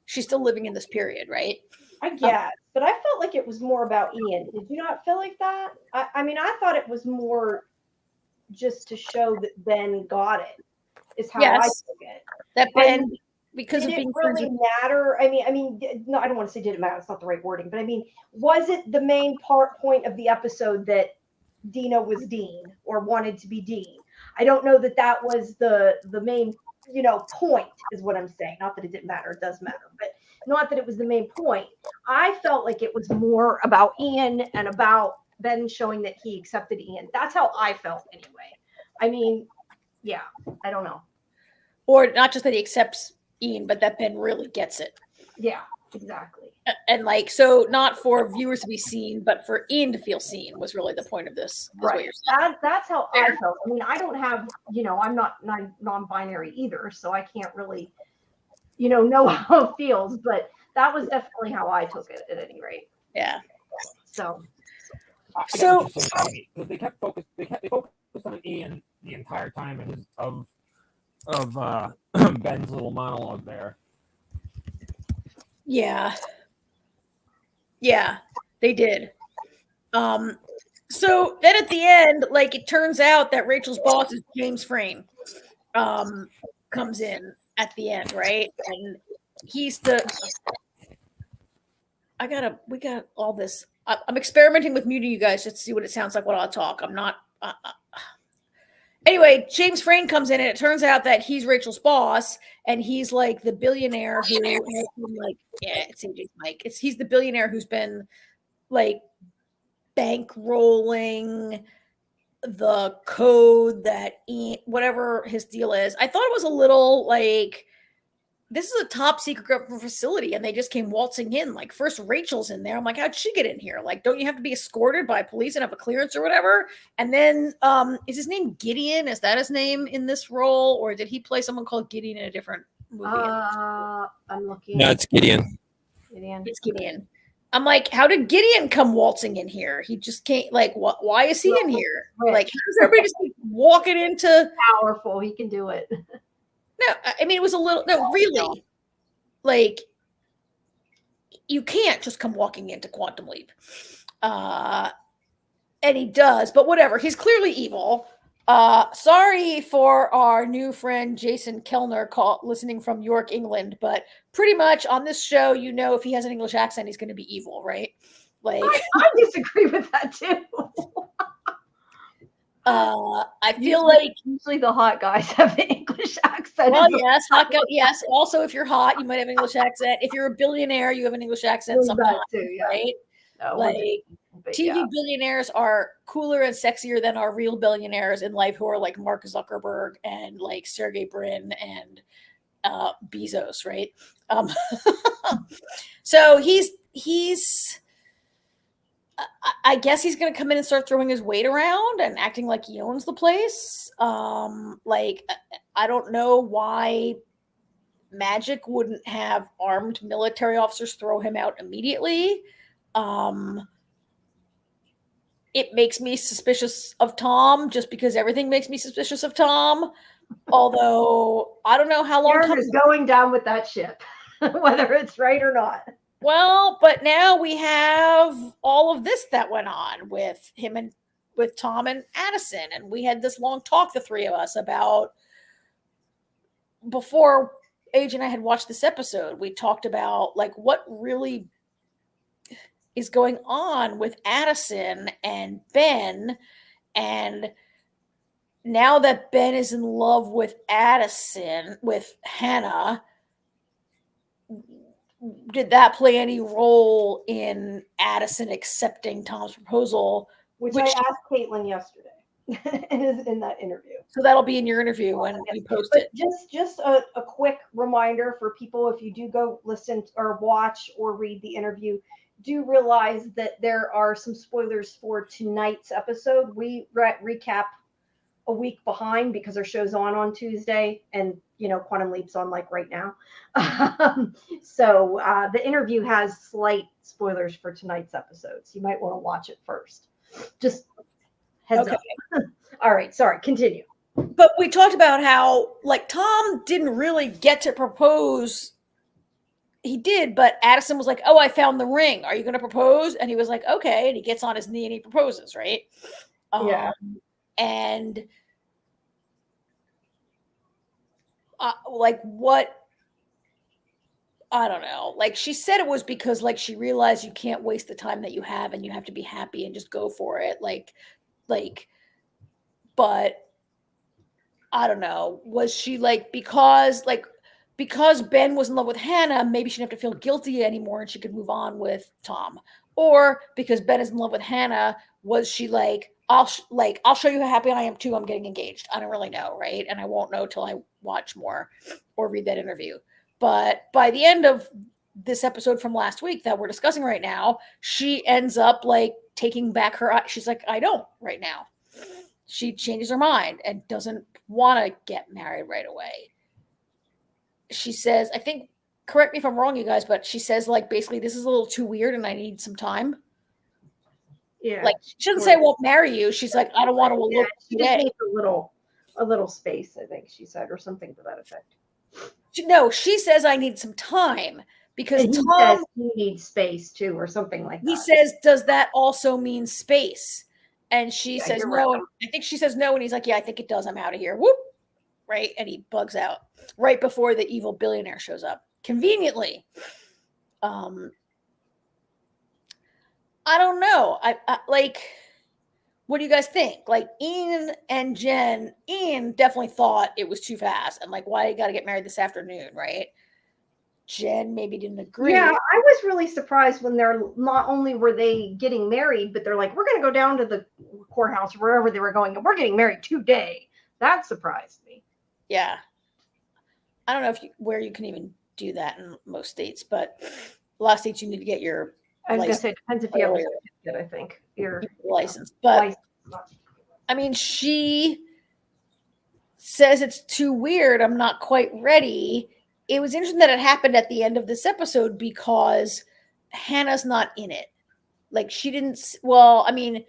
she's still living in this period, right? I guess, but I felt like it was more about Ian. Did you not feel like that? I mean, I thought it was more just to show that Ben got it. Is how I Yes, took it. that Ben because Did of it being friends really with matter? No, I don't want to say did it matter. It's not the right wording, but I mean, was it the main point of the episode that Dina was Dean or wanted to be Dean? I don't know that that was the main, point is what I'm saying. Not that it didn't matter. It does matter, but not that it was the main point. I felt like it was more about Ian and about Ben showing that he accepted Ian. That's how I felt anyway. I mean, yeah, I don't know. or not just that he accepts Ian, but that Ben really gets it. Yeah, exactly. And like, so not for viewers to be seen, but for Ian to feel seen was really the point of this. Right. That's how I felt. I mean, I don't have, I'm not non-binary either, so I can't really, know how it feels, but that was definitely how I took it at any rate. Yeah. So they kept focused. They focused on Ian the entire time of Ben's little monologue there. Yeah. Yeah, they did. So then at the end, like it turns out that Rachel's boss is James Frayne. Comes in at the end, right? And he's we got all this. I'm experimenting with muting you guys just to see what it sounds like when I talk. I'm not. Anyway, James Frayne comes in, and it turns out that he's Rachel's boss, and he's like the billionaire who has been like, yeah, it's AJ's mic. He's the billionaire who's been like bankrolling the code that whatever his deal is. I thought it was a little like this is a top secret government facility, and they just came waltzing in. Like first Rachel's in there. I'm like, how'd she get in here? Like, don't you have to be escorted by police and have a clearance or whatever? And then is his name Gideon? Is that his name in this role, or did he play someone called Gideon in a different movie? I'm looking. No, it's Gideon. It's Gideon. I'm like, how did Gideon come waltzing in here? He just can't. Like, what? Why is he in here? Like, how does everybody just like, walking into? Powerful, he can do it. No, I mean it was a little. No, really, like you can't just come walking into Quantum Leap, and he does. But whatever, he's clearly evil. Sorry for our new friend Jason Kellner listening from York, England, but pretty much on this show, if he has an English accent, he's going to be evil, right? Like I disagree with that too. I feel like usually the hot guys have an English accent. Well, yes, hot guy. Yes. Also, if you're hot, you might have an English accent. If you're a billionaire, you have an English accent sometimes, too, yeah. right? No, like TV billionaires are cooler and sexier than our real billionaires in life, who are like Mark Zuckerberg and like Sergey Brin and Bezos, right? So he's. I guess he's going to come in and start throwing his weight around and acting like he owns the place. Like, I don't know why Magic wouldn't have armed military officers throw him out immediately. It makes me suspicious of Tom just because everything makes me suspicious of Tom. Although I don't know how long Tom is going down with that ship, whether it's right or not. Well, but now we have all of this that went on with him and with Tom and Addison. And we had this long talk, the three of us, about before Age and I had watched this episode. We talked about like what really is going on with Addison and Ben. And now that Ben is in love with with Hannah, did that play any role in Addison accepting Tom's proposal? Which I asked Caitlin yesterday. in that interview. So that'll be in your interview when you post But it. just a quick reminder for people, if you do go listen or watch or read the interview, do realize that there are some spoilers for tonight's episode. We recap a week behind because our show's on Tuesday, and Quantum Leap's on like right now. So the interview has slight spoilers for tonight's episode, so you might want to watch it first. Just heads up. All right, sorry, continue. But we talked about how like Tom didn't really get to propose. He did, but Addison was like, "Oh, I found the ring. Are you going to propose?" And he was like, "Okay." And he gets on his knee and he proposes, right? Yeah. And like what? I don't know. Like she said it was because like she realized you can't waste the time that you have and you have to be happy and just go for it. Like, but I don't know. Was she like because Ben was in love with Hannah, maybe she didn't have to feel guilty anymore and she could move on with Tom? Or because Ben is in love with Hannah, was she like, I'll show you how happy I am too. I'm getting engaged. I don't really know, right? And I won't know till I watch more or read that interview. But by the end of this episode from last week that we're discussing right now, she ends up like taking back her. She's like, I don't right now. She changes her mind and doesn't want to get married right away. She says, I think, correct me if I'm wrong, you guys, but she says, like, basically, this is a little too weird and I need some time. Yeah. Like, she doesn't say I won't marry you. She's like, I don't want to look she just needs a little space, I think she said, or something to that effect. No, she says I need some time because and he Tom says he needs space too, or something like that. He says, does that also mean space? And she says no. Right. And I think she says no. And he's like, yeah, I think it does. I'm out of here. Whoop. Right. And he bugs out right before the evil billionaire shows up. Conveniently. I don't know. I like, what do you guys think? Like Ian and Jen, Ian definitely thought it was too fast. And like, why you got to get married this afternoon, right? Jen maybe didn't agree. Yeah, I was really surprised when they're not only were they getting married, but they're like, we're going to go down to the courthouse or wherever they were going, and we're getting married today. That surprised me. Yeah. I don't know where you can even do that in most states, but a lot of states you need to get your I was going to say, it depends if you have a certificate, I think. Your license. But I mean, she says it's too weird. I'm not quite ready. It was interesting that it happened at the end of this episode because Hannah's not in it. Like she didn't, well, I mean,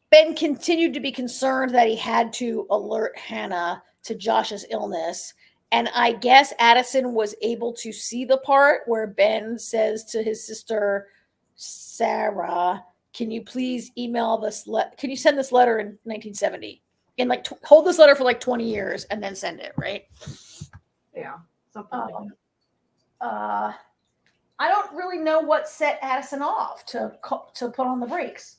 Ben continued to be concerned that he had to alert Hannah to Josh's illness. And I guess Addison was able to see the part where Ben says to his sister, Sarah, can you please email this? Can you send this letter in 1970? And like hold this letter for like 20 years and then send it, right? Yeah. Something like that. I don't really know what set Addison off to put on the brakes.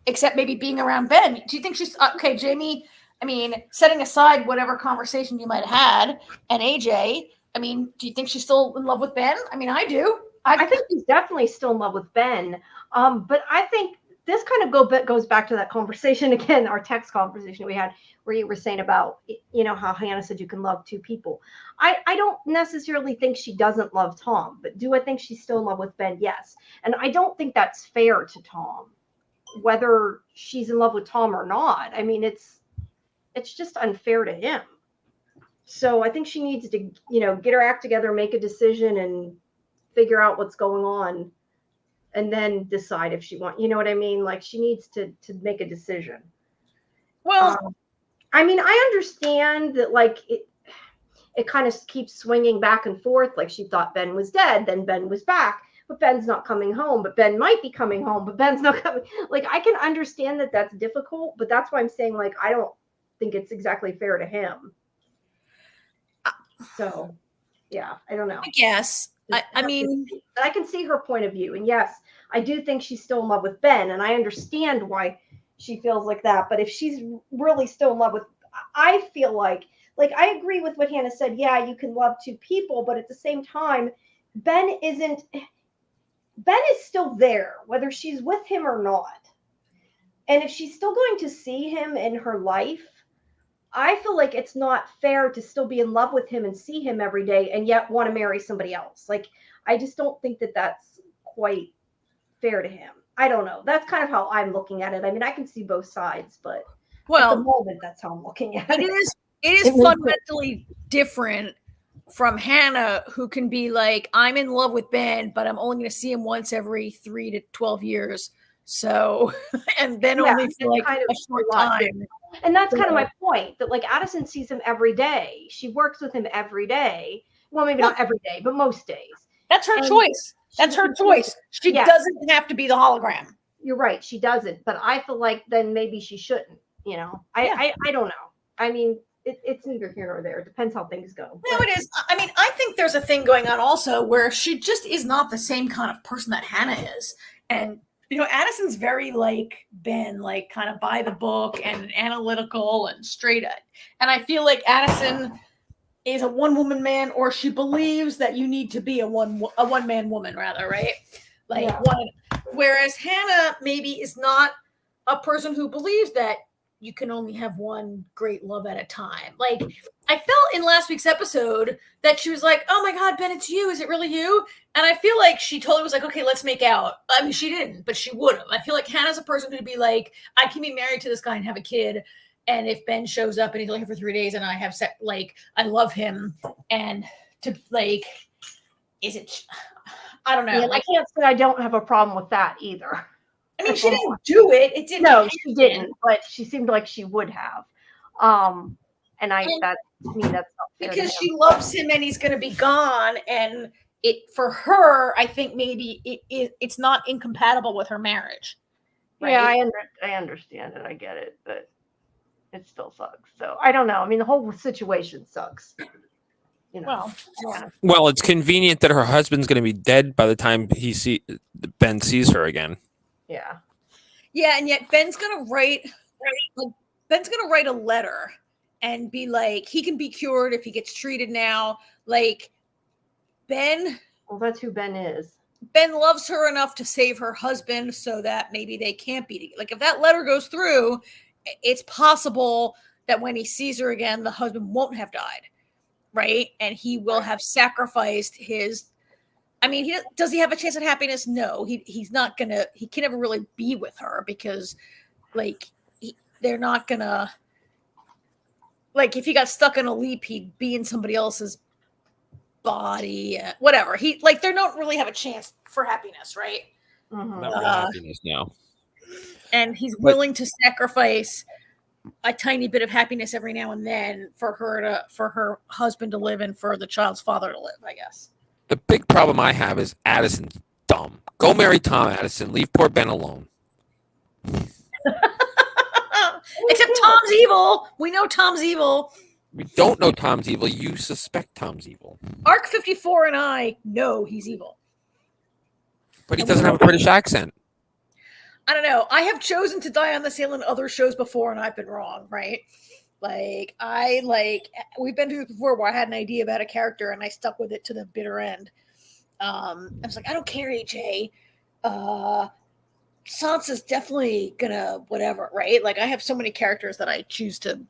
Except maybe being around Ben. Do you think she's okay, Jamie? I mean, setting aside whatever conversation you might have had, and AJ, I mean, do you think she's still in love with Ben? I mean, I do. I think she's definitely still in love with Ben. But I think this kind of goes back to that conversation again, our text conversation we had, where you were saying about, how Hannah said you can love two people. I don't necessarily think she doesn't love Tom, but do I think she's still in love with Ben? Yes. And I don't think that's fair to Tom, whether she's in love with Tom or not. I mean, it's just unfair to him. So I think she needs to, get her act together, make a decision, and figure out what's going on, and then decide if she wants, you know what I mean? Like she needs to make a decision. Well, I mean, I understand that like it kind of keeps swinging back and forth. Like she thought Ben was dead, then Ben was back, but Ben's not coming home, but Ben might be coming home, but Ben's not coming. Like I can understand that that's difficult, but that's why I'm saying like, I don't think it's exactly fair to him. So yeah, I don't know. I guess. I mean, I can see her point of view. And yes, I do think she's still in love with Ben. And I understand why she feels like that. But if she's really still in love with, I feel like I agree with what Hannah said. Yeah, you can love two people. But at the same time, Ben is still there, whether she's with him or not. And if she's still going to see him in her life, I feel like it's not fair to still be in love with him and see him every day and yet want to marry somebody else. Like, I just don't think that that's quite fair to him. I don't know. That's kind of how I'm looking at it. I mean, I can see both sides, but at the moment, that's how I'm looking at it. It is fundamentally different from Hannah, who can be like, I'm in love with Ben, but I'm only going to see him once every 3 to 12 years. So, and then only for like kind of a short time. And that's kind of my point, that like Addison sees him every day. She works with him every day. Well, maybe not every day, but most days. That's her choice. That's her choice. She doesn't have to be the hologram. You're right. She doesn't. But I feel like then maybe she shouldn't. You know, I don't know. I mean, it's neither here nor there. It depends how things go. No, it is. I mean, I think there's a thing going on also where she just is not the same kind of person that Hannah is. And, you know, Addison's very like Ben, like kind of by the book and analytical and straight at. And I feel like Addison is a one-woman man, or she believes that you need to be a one-man woman, rather, right? Like one. Whereas Hannah maybe is not a person who believes that you can only have one great love at a time. Like, I felt in last week's episode that she was like, oh my God, Ben, it's you. Is it really you? And I feel like she totally was like, okay, let's make out. I mean, she didn't, but she would have. I feel like Hannah's a person who'd be like, I can be married to this guy and have a kid. And if Ben shows up and he's only here for 3 days and I have sex, like, I love him. And to like, is it, I don't know. Yeah, like, I can't say I don't have a problem with that either. I mean, she didn't do it. It didn't. No, she didn't, but she seemed like she would have. And that to me, that's not fair because she loves him and he's going to be gone. And it, for her, I think maybe it's not incompatible with her marriage. Right? Yeah, I understand it. I get it, but it still sucks. So I don't know. I mean, the whole situation sucks. You know. Well, it's convenient that her husband's going to be dead by the time Ben sees her again. Yeah. Yeah, and yet Ben's gonna write a letter and be like, he can be cured if he gets treated now. Like, Ben. Well, that's who Ben is. Ben loves her enough to save her husband so that maybe they can't be. Like, if that letter goes through, it's possible that when he sees her again, the husband won't have died, right? And he will have sacrificed his. I mean, does he have a chance at happiness? No, he's not gonna. He can never really be with her because, like, they're not gonna. Like, if he got stuck in a leap, he'd be in somebody else's body. Whatever. They don't really have a chance for happiness, right? Mm-hmm. Not real happiness, no. And he's willing to sacrifice a tiny bit of happiness every now and then for her husband to live and for the child's father to live, I guess. The big problem I have is Addison's dumb. Go marry Tom Addison. Leave poor Ben alone. Except Tom's evil. We know Tom's evil. We don't know Tom's evil. You suspect Tom's evil. Arc 54 and I know he's evil. But he doesn't have a British accent. I don't know. I have chosen to die on this hill in other shows before, and I've been wrong, right? We've been through this before where I had an idea about a character and I stuck with it to the bitter end. I was like, I don't care, AJ. Sansa's definitely gonna whatever, right? Like, I have so many characters that I choose to.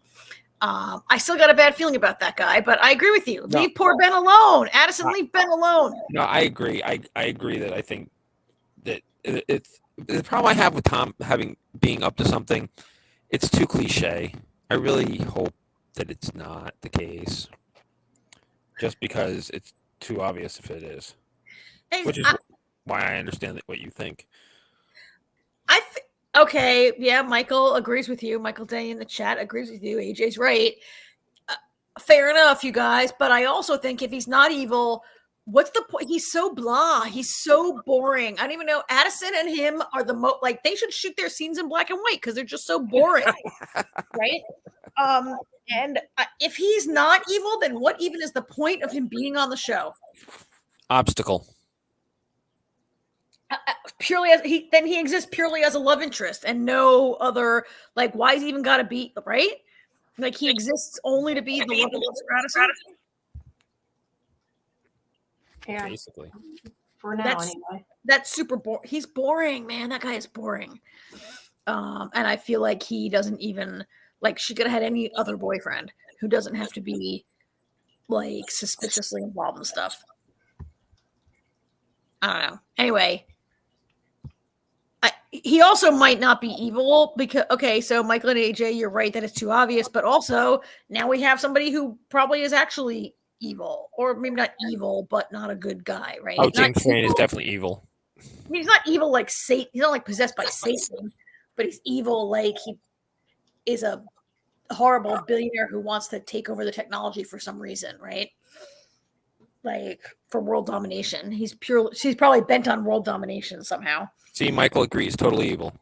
I still got a bad feeling about that guy, but I agree with you. Leave poor Ben alone. Addison, leave Ben alone. No, I agree. I agree that I think that it's the problem I have with Tom being up to something. It's too cliche. I really hope that it's not the case, just because it's too obvious if it is, which is why I understand what you think. Okay, yeah, Michael agrees with you. Michael Day in the chat agrees with you. AJ's right. Fair enough, you guys. But I also think if he's not evil, what's the point? He's so blah. He's so boring. I don't even know. Addison and him are the most, like, they should shoot their scenes in black and white because they're just so boring. Right? And if he's not evil, then what even is the point of him being on the show? Obstacle. Purely as he exists purely as a love interest and no other, like, why is he even got to be, right? Like, he exists only to be the love interest for Addison. Yeah. Basically. For now, anyway. That's super boring. He's boring, man. That guy is boring. And I feel like he doesn't even like she could have had any other boyfriend who doesn't have to be like suspiciously involved in stuff. I don't know. Anyway, he also might not be evil because okay, so Michael and AJ, you're right that it's too obvious, but also now we have somebody who probably is actually evil, or maybe not evil, but not a good guy, right? Oh, Not James Crane is evil. definitely evil. I mean, he's not evil like Satan. He's not like possessed by Satan, but he's evil like he is a horrible billionaire who wants to take over the technology for some reason, right? Like for world domination. He's probably bent on world domination somehow. See, Michael agrees, totally evil.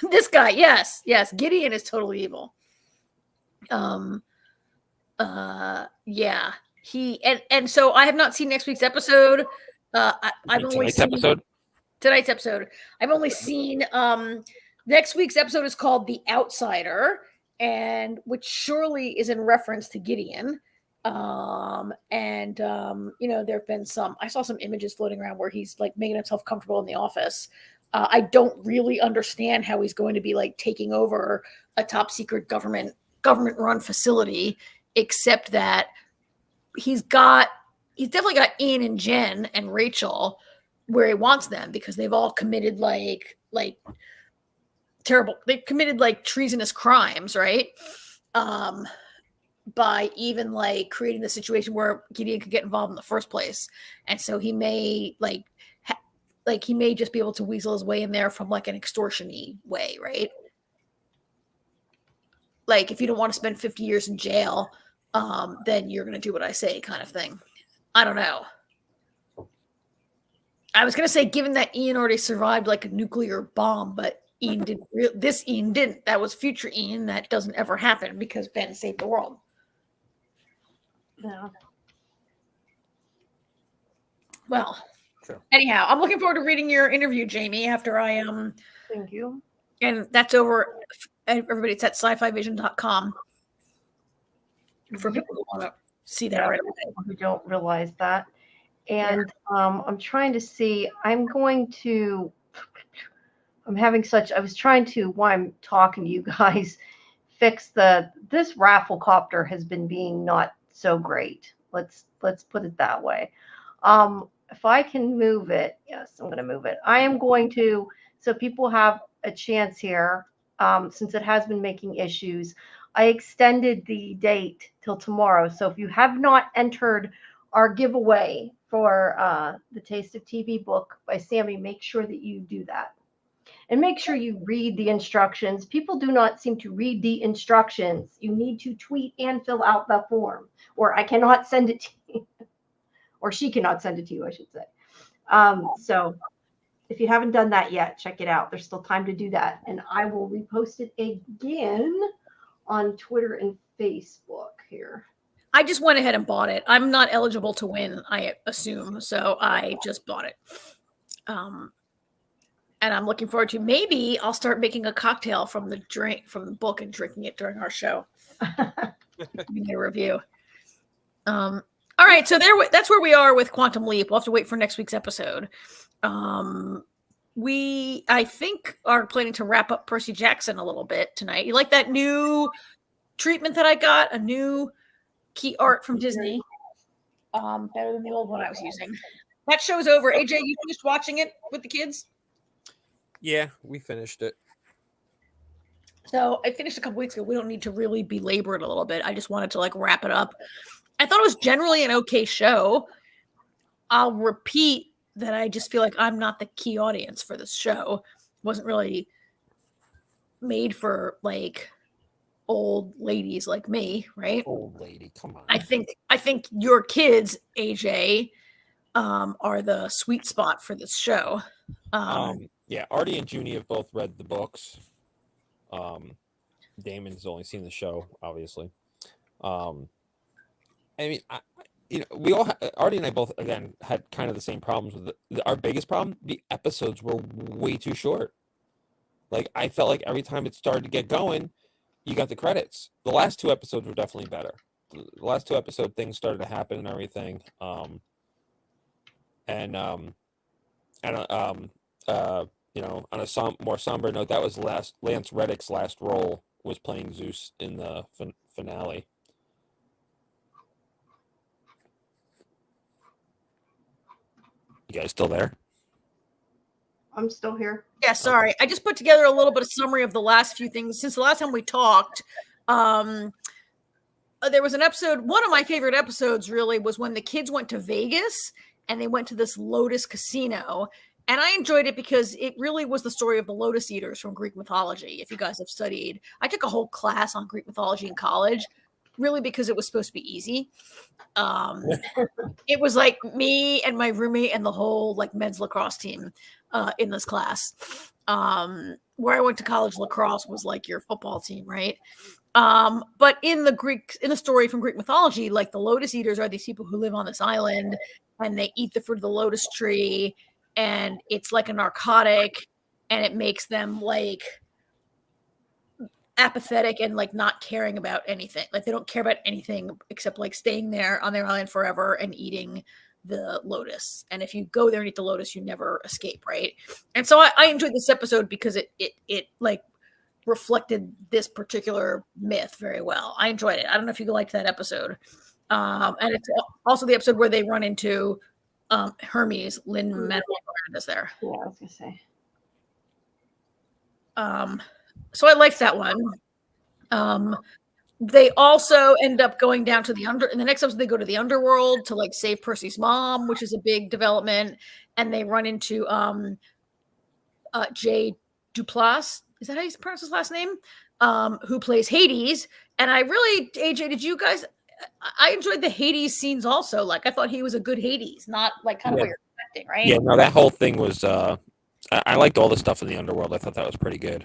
This guy, yes, Gideon is totally evil. Yeah. He and so I have not seen next week's episode. I've only seen tonight's episode. I've only seen next week's episode is called The Outsider, and which surely is in reference to Gideon. You know, there have been I saw some images floating around where he's like making himself comfortable in the office. I don't really understand how he's going to be like taking over a top secret government run facility, except that he's definitely got Ian and Jen and Rachel where he wants them because they've all committed like terrible, they've committed like treasonous crimes, right? By even like creating the situation where Gideon could get involved in the first place. And so he may he may just be able to weasel his way in there from like an extortion-y way, right? Like if you don't want to spend 50 years in jail, then you're going to do what I say kind of thing. I don't know. I was going to say, given that Ian already survived like a nuclear bomb, but Ian didn't. This Ian didn't. That was future Ian. That doesn't ever happen because Ben saved the world. Yeah. Well, sure. Anyhow, I'm looking forward to reading your interview, Jamie, after I Thank you. And that's over. Everybody, it's at scifivision.com for people who want to see that right away. Who don't realize that. And I'm trying to see, I was trying to, while I'm talking to you guys, fix this Rafflecopter has been being not so great. Let's put it that way. If I can move it, yes, I'm going to move it. I am going to, so people have a chance here, since it has been making issues. I extended the date till tomorrow. So if you have not entered our giveaway for the Taste of TV book by Sammy, make sure that you do that. And make sure you read the instructions. People do not seem to read the instructions. You need to tweet and fill out the form, or I cannot send it to you. Or she cannot send it to you, I should say. So if you haven't done that yet, check it out. There's still time to do that. And I will repost it again on Twitter and Facebook here. I just went ahead and bought it. I'm not eligible to win, I assume. So I just bought it. And I'm looking forward to, maybe I'll start making a cocktail from the book and drinking it during our show. Giving a review. All right, so that's where we are with Quantum Leap. We'll have to wait for next week's episode. We, I think, are planning to wrap up Percy Jackson a little bit tonight. You like that new treatment that I got? A new key art from Disney. Better than the old one I was using. That show's over. AJ, you finished watching it with the kids? Yeah, we finished it. So I finished a couple weeks ago. We don't need to really belabor it a little bit. I just wanted to like wrap it up. I thought it was generally an okay show. I'll repeat that I just feel like I'm not the key audience for this show. It wasn't really made for like old ladies like me, right? Old lady, come on. I think your kids, AJ, are the sweet spot for this show. Yeah, Artie and Junie have both read the books. Damon's only seen the show, obviously. I mean, we all Artie and I both again had kind of the same problems with our biggest problem. The episodes were way too short. Like I felt like every time it started to get going, you got the credits. The last two episodes were definitely better. The last two episodes, things started to happen and everything. on a more somber note, that was Lance Reddick's last role, was playing Zeus in the finale. You guys still there? I'm still here. Yeah, sorry. I just put together a little bit of summary of the last few things since the last time we talked. There was an episode, one of my favorite episodes really was when the kids went to Vegas and they went to this Lotus casino. And I enjoyed it because it really was the story of the Lotus Eaters from Greek mythology. If you guys have studied, I took a whole class on Greek mythology in college, really because it was supposed to be easy. It was like me and my roommate and the whole like men's lacrosse team in this class. Where I went to college, lacrosse was like your football team, right? But in the story from Greek mythology, like the Lotus Eaters are these people who live on this island and they eat the fruit of the lotus tree, and it's like a narcotic, and it makes them like apathetic and like not caring about anything. Like they don't care about anything except like staying there on their island forever and eating the lotus. And if you go there and eat the lotus, you never escape, right? And so I enjoyed this episode because it like reflected this particular myth very well. I enjoyed it. I don't know if you liked that episode. And it's also the episode where they run into Hermes. Lin-Manuel Miranda is there. Yeah, I was gonna say. So I liked that one. They also end up going down to in the next episode, they go to the underworld to like save Percy's mom, which is a big development. And they run into Jay Duplass. Is that how you pronounce his last name? Who plays Hades. And I really, AJ, did you guys, I enjoyed the Hades scenes also. Like I thought he was a good Hades, not like kind of what you're expecting, right? Yeah, no, that whole thing was, I liked all the stuff in the underworld. I thought that was pretty good.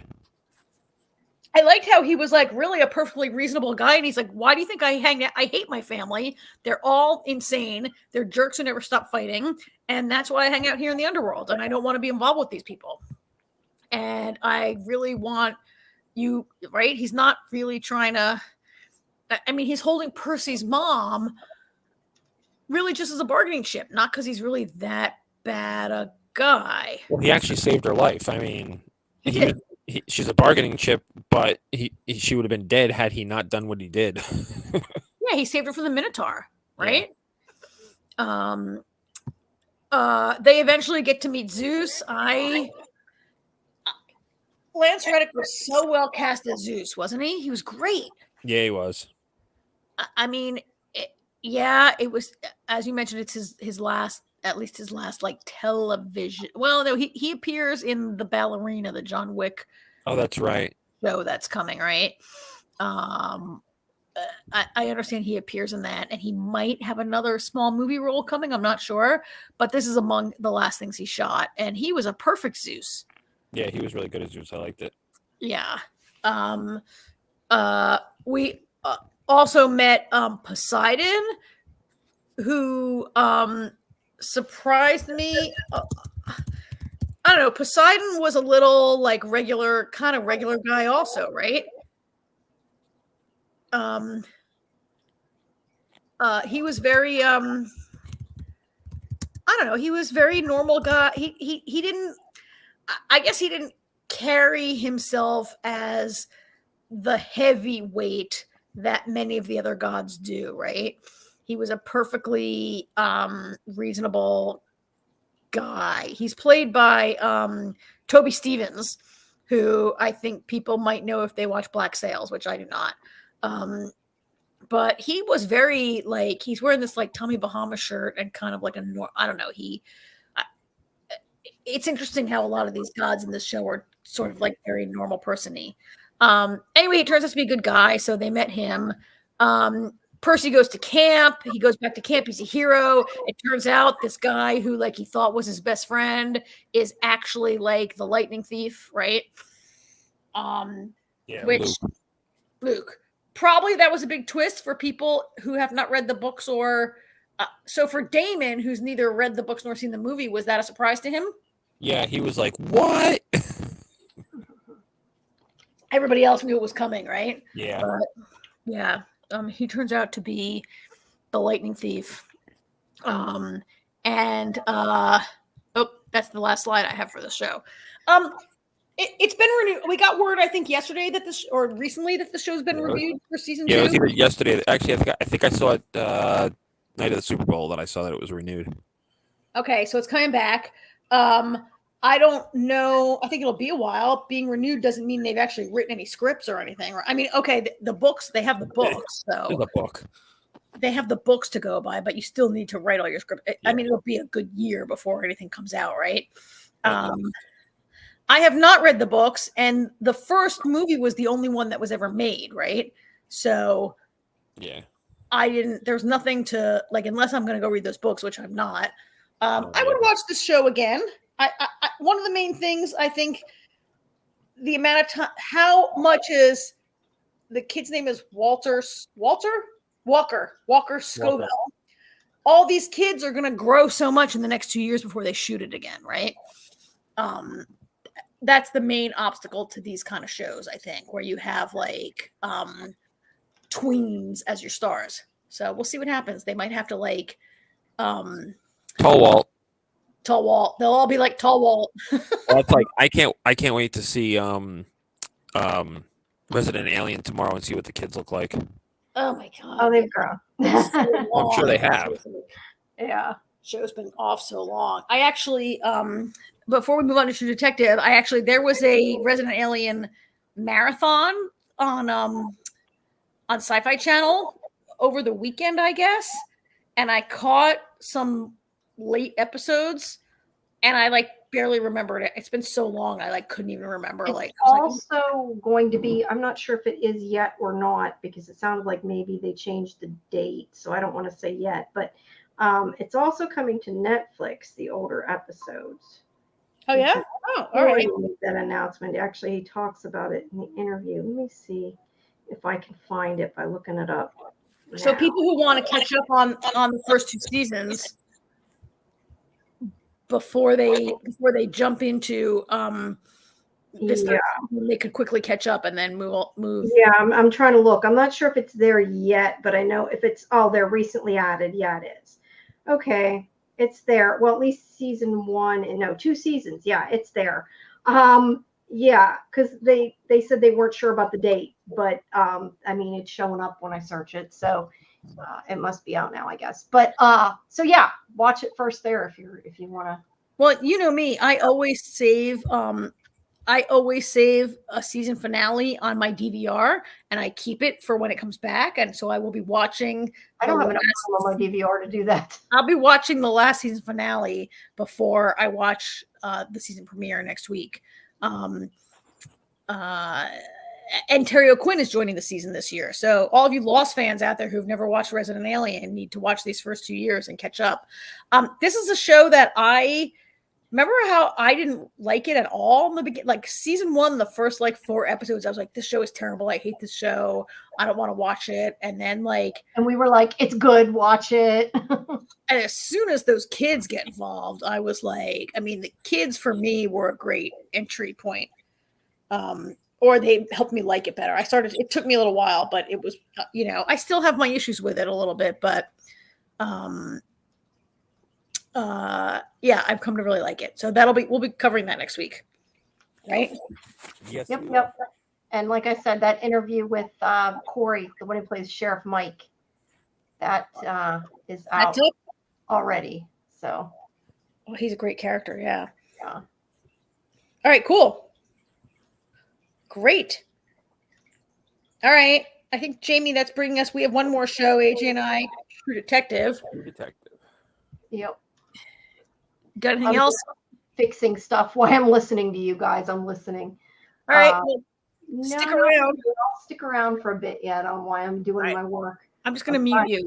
I liked how he was like really a perfectly reasonable guy. And he's like, why do you think I hate my family. They're all insane. They're jerks who never stop fighting. And that's why I hang out here in the underworld. And I don't want to be involved with these people. And I really want you, right? He's not really trying to, I mean, he's holding Percy's mom really just as a bargaining chip, not because he's really that bad a guy. Well, he actually saved her life. I mean, He did. She's a bargaining chip, but she would have been dead had he not done what he did. Yeah, he saved her from the Minotaur, right? Yeah. They eventually get to meet Zeus. Lance Reddick was so well cast as Zeus, wasn't he? He was great. Yeah, he was. I mean, it was, as you mentioned, it's his last, at least his last like television. Well, no, he appears in the Ballerina, the John Wick. Oh, that's right. Show that's coming, right? I understand he appears in that, and he might have another small movie role coming. I'm not sure, but this is among the last things he shot, and he was a perfect Zeus. Yeah, he was really good as Zeus. I liked it. Yeah. We also met Poseidon, who surprised me. I don't know. Poseidon was a little like regular guy also, right? He was very I don't know, he was very normal guy. He didn't, I guess he didn't carry himself as the heavyweight that many of the other gods do, right? He was a perfectly reasonable guy. He's played by Toby Stevens, who I think people might know if they watch Black Sails, which I do not. But he was very like, he's wearing this like Tommy Bahama shirt and kind of like I don't know. It's interesting how a lot of these gods in this show are sort of like very normal person-y. Anyway, he turns out to be a good guy. So they met him. Percy goes to camp. He goes back to camp. He's a hero. It turns out this guy who like he thought was his best friend is actually like the lightning thief, right? Yeah, Which Luke. Probably that was a big twist for people who have not read the books or so for Damon, who's neither read the books nor seen the movie, was that a surprise to him? Yeah, he was like, what? Everybody else knew it was coming, right? Yeah. Yeah. He turns out to be the lightning thief. Oh, that's the last slide I have for the show. It's been renewed. We got word, I think, yesterday that or recently that the show's been reviewed for season 2. Yeah, it was either yesterday. Actually, I think I saw it night of the Super Bowl that I saw that it was renewed. Okay, so it's coming back. I don't know. I think it'll be a while. Being renewed doesn't mean they've actually written any scripts or anything. I mean, okay, the books, they have the books, There's so a book. they have the books to go by, but you still need to write all your script. I Yeah. mean, it'll be a good year before anything comes out, right? I have not read the books, and the first movie was the only one that was ever made, right? So yeah, there's nothing to, like, unless I'm going to go read those books, which I'm not. I would watch this show again. I one of the main things, I think, the amount of time, how much is the kid's name is Walker Scoville. All these kids are going to grow so much in the next 2 years before they shoot it again, right? That's the main obstacle to these kind of shows, I think, where you have like tweens as your stars. So we'll see what happens. They might have to like Tall Walt. They'll all be like Tall Walt. Well, it's like I can't wait to see Resident Alien tomorrow and see what the kids look like. Oh my god. Oh, they've grown. I'm sure they have. Yeah. Show's been off so long. I actually before we move on to True Detective, there was a Resident Alien marathon on SciFi Channel over the weekend, I guess, and I caught some late episodes, and I like barely remembered it. It's been so long, I like couldn't even remember. It's like also going to be, I'm not sure if it is yet or not, because it sounded like maybe they changed the date, so I don't want to say yet, but it's also coming to Netflix, the older episodes. Oh yeah? Oh, all right. That announcement. Actually, he talks about it in the interview. Let me see if I can find it by looking it up. So people who want to catch up on the first 2 seasons before they jump into this, they could quickly catch up and then move. Yeah, I'm trying to look. I'm not sure if it's there yet, but I know if it's they're recently added. Yeah, it is. Okay, it's there. Well, at least season 1 and 2 seasons. Yeah, it's there. Yeah, because they said they weren't sure about the date, but I mean, it's showing up when I search it, so it must be out now, I guess. But so yeah, watch it first there if you want to. Well, you know me, I always save a season finale on my DVR, and I keep it for when it comes back. And so I will be watching. I don't have enough time on my DVR to do that. I'll be watching the last season finale before I watch the season premiere next week. And Terry O'Quinn is joining the season this year. So all of you Lost fans out there who've never watched Resident Alien need to watch these first 2 years and catch up. This is a show that I remember how I didn't like it at all in the beginning. Like season 1, the first like 4 episodes, I was like, this show is terrible. I hate this show. I don't want to watch it. And then and we were like, it's good. Watch it. And as soon as those kids get involved, I was like, I mean, the kids for me were a great entry point. Or they helped me like it better. It took me a little while, but it was, I still have my issues with it a little bit, but yeah, I've come to really like it. So we'll be covering that next week. Right? Yes. Yep. And like I said, that interview with Corey, the one who plays Sheriff Mike, that is out already. So he's a great character, yeah. Yeah. All right, cool. Great. All right. I think, Jamie, that's bringing us. We have one more show, AJ and I, True Detective. Yep. Got anything else? Fixing stuff while I'm listening to you guys. I'm listening. All right. Stick around. I'll stick around for a bit yet on why I'm doing my work. I'm just going to mute you.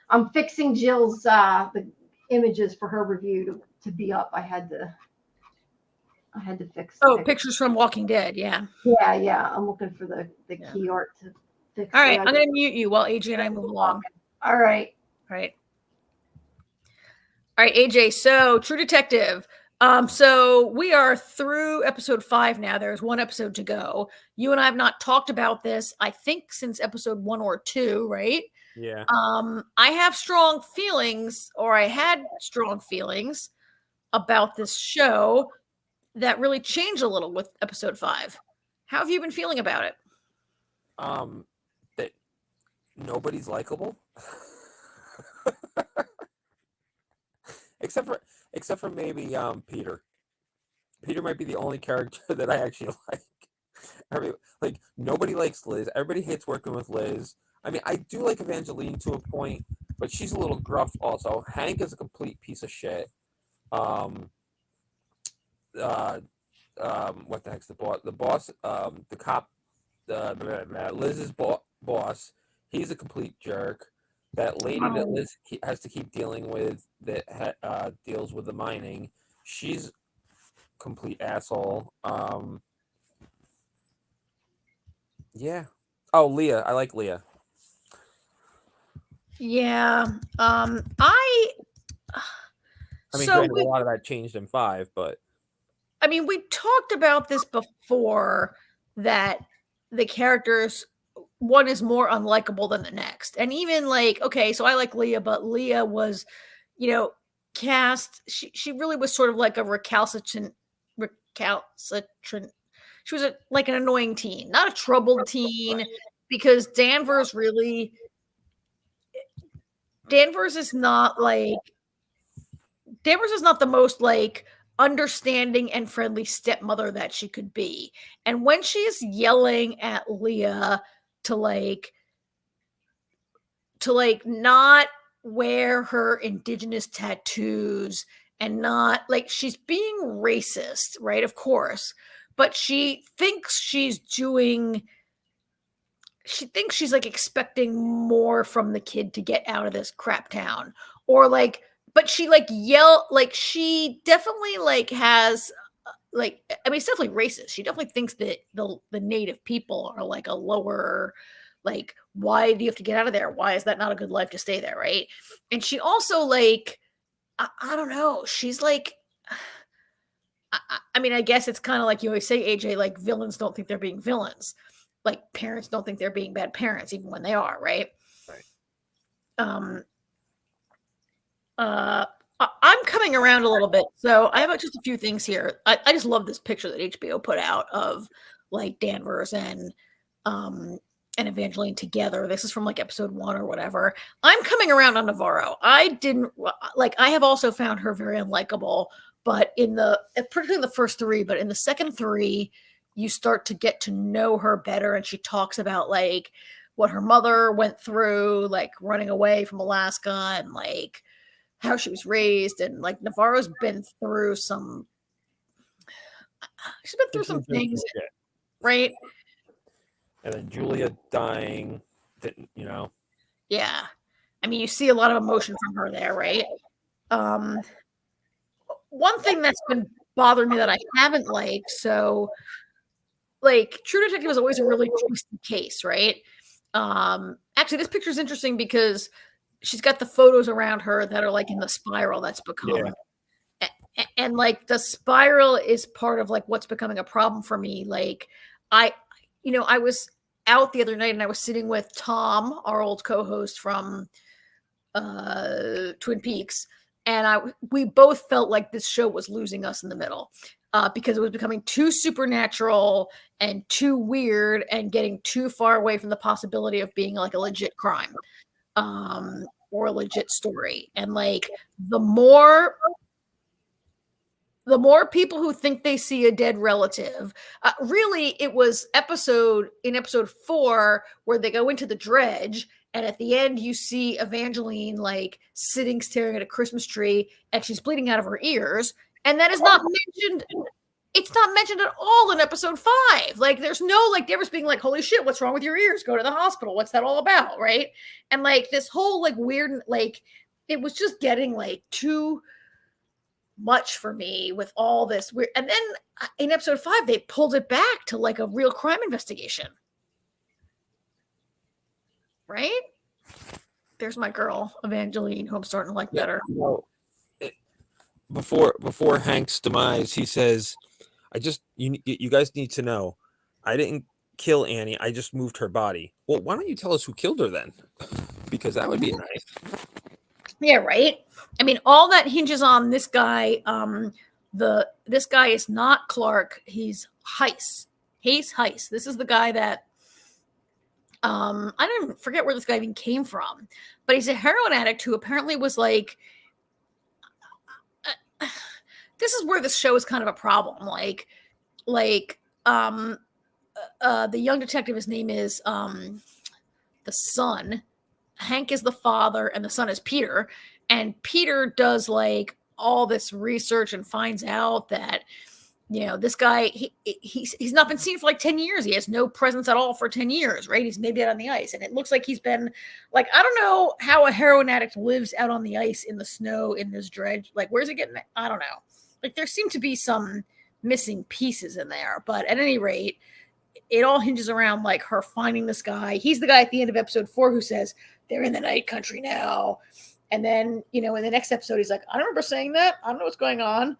I'm fixing Jill's the images for her review to be up. I had to fix. Pictures from Walking Dead. Yeah. Yeah. I'm looking for the key art to fix. All right. I'm going to mute you while AJ and I move along. All right. All right, AJ. So True Detective. So we are through episode 5 now. There's one episode to go. You and I have not talked about this, I think, since episode 1 or 2, right? Yeah. I have strong feelings, or I had strong feelings about this show. that really changed a little with episode 5. How have you been feeling about it? That nobody's likable. except for maybe Peter. Peter might be the only character that I actually like. Like nobody likes Liz. Everybody hates working with Liz. I mean, I do like Evangeline to a point, but she's a little gruff also. Hank is a complete piece of shit. Um, uh, what the heck's the boss? The boss, the cop, Liz's boss. He's a complete jerk. That lady that Liz has to keep dealing with that deals with the mining. She's complete asshole. Yeah. Oh, Leah. I like Leah. Yeah. I mean, so granted, a lot of that changed in 5, but I mean, we talked about this before, that the characters, one is more unlikable than the next. And even like, okay, so I like Leah, but Leah was, cast, she really was sort of like a recalcitrant. She was like an annoying teen, not a troubled teen, because Danvers is not the most like understanding and friendly stepmother that she could be. And when she's yelling at Leah to not wear her indigenous tattoos, and not like, she's being racist, right? Of course, but she thinks she's like expecting more from the kid to get out of this crap town, or like, but she like she definitely like has like, I mean, it's definitely racist. She definitely thinks that the native people are like a lower, like, why do you have to get out of there? Why is that not a good life to stay there, right? And she also like, I don't know, she's like, I mean, I guess it's kind of like you always say, AJ, like villains don't think they're being villains. Like parents don't think they're being bad parents, even when they are, right? Right. I'm coming around a little bit. So I have just a few things here. I just love this picture that HBO put out of like Danvers and Evangeline together. This is from like episode 1 or whatever. I'm coming around on Navarro. I have also found her very unlikable, but particularly the first 3, but in the second 3, you start to get to know her better. And she talks about like what her mother went through, like running away from Alaska, and like how she was raised. And like Navarro's been through some things, right? And then Julia dying, Yeah. I mean, you see a lot of emotion from her there, right? One thing that's been bothering me that I haven't liked, so like True Detective is always a really twisty case, right? Actually, this picture is interesting because she's got the photos around her that are like in the spiral that's become. And like the spiral is part of like what's becoming a problem for me. Like I was out the other night and I was sitting with Tom, our old co-host from Twin Peaks, and we both felt like this show was losing us in the middle, because it was becoming too supernatural and too weird and getting too far away from the possibility of being like a legit crime, or a legit story. And like the more people who think they see a dead relative, really, it was in episode 4 where they go into the dredge, and at the end you see Evangeline like sitting staring at a Christmas tree, and she's bleeding out of her ears, and that is not mentioned. It's not mentioned at all in episode 5. Like there's no like Deborah's being like, holy shit, what's wrong with your ears? Go to the hospital. What's that all about? Right? And like this whole like weird, like it was just getting like too much for me with all this weird. And then in episode 5 they pulled it back to like a real crime investigation, right? There's my girl Evangeline, who I'm starting to like better. Before Hank's demise, he says, you guys need to know, I didn't kill Annie, I just moved her body. Well, why don't you tell us who killed her then? Because that would be nice. Yeah, right. I mean, all that hinges on this guy this guy is not Clark. He's Heiss. He's Heiss. This is the guy that I don't forget where this guy even came from, but he's a heroin addict who apparently was like. This is where this show is kind of a problem. The young detective, his name is the son. Hank is the father, and the son is Peter. And Peter does like all this research and finds out that this guy he's not been seen for like 10 years. He has no presence at all for 10 years, right? He's maybe out on the ice, and it looks like he's been like, I don't know how a heroin addict lives out on the ice in the snow in this dredge. Like, where's it getting? I don't know. Like, there seem to be some missing pieces in there, but at any rate, it all hinges around like her finding this guy. He's the guy at the end of episode 4 who says they're in the night country now. And then, in the next episode, he's like, I don't remember saying that. I don't know what's going on.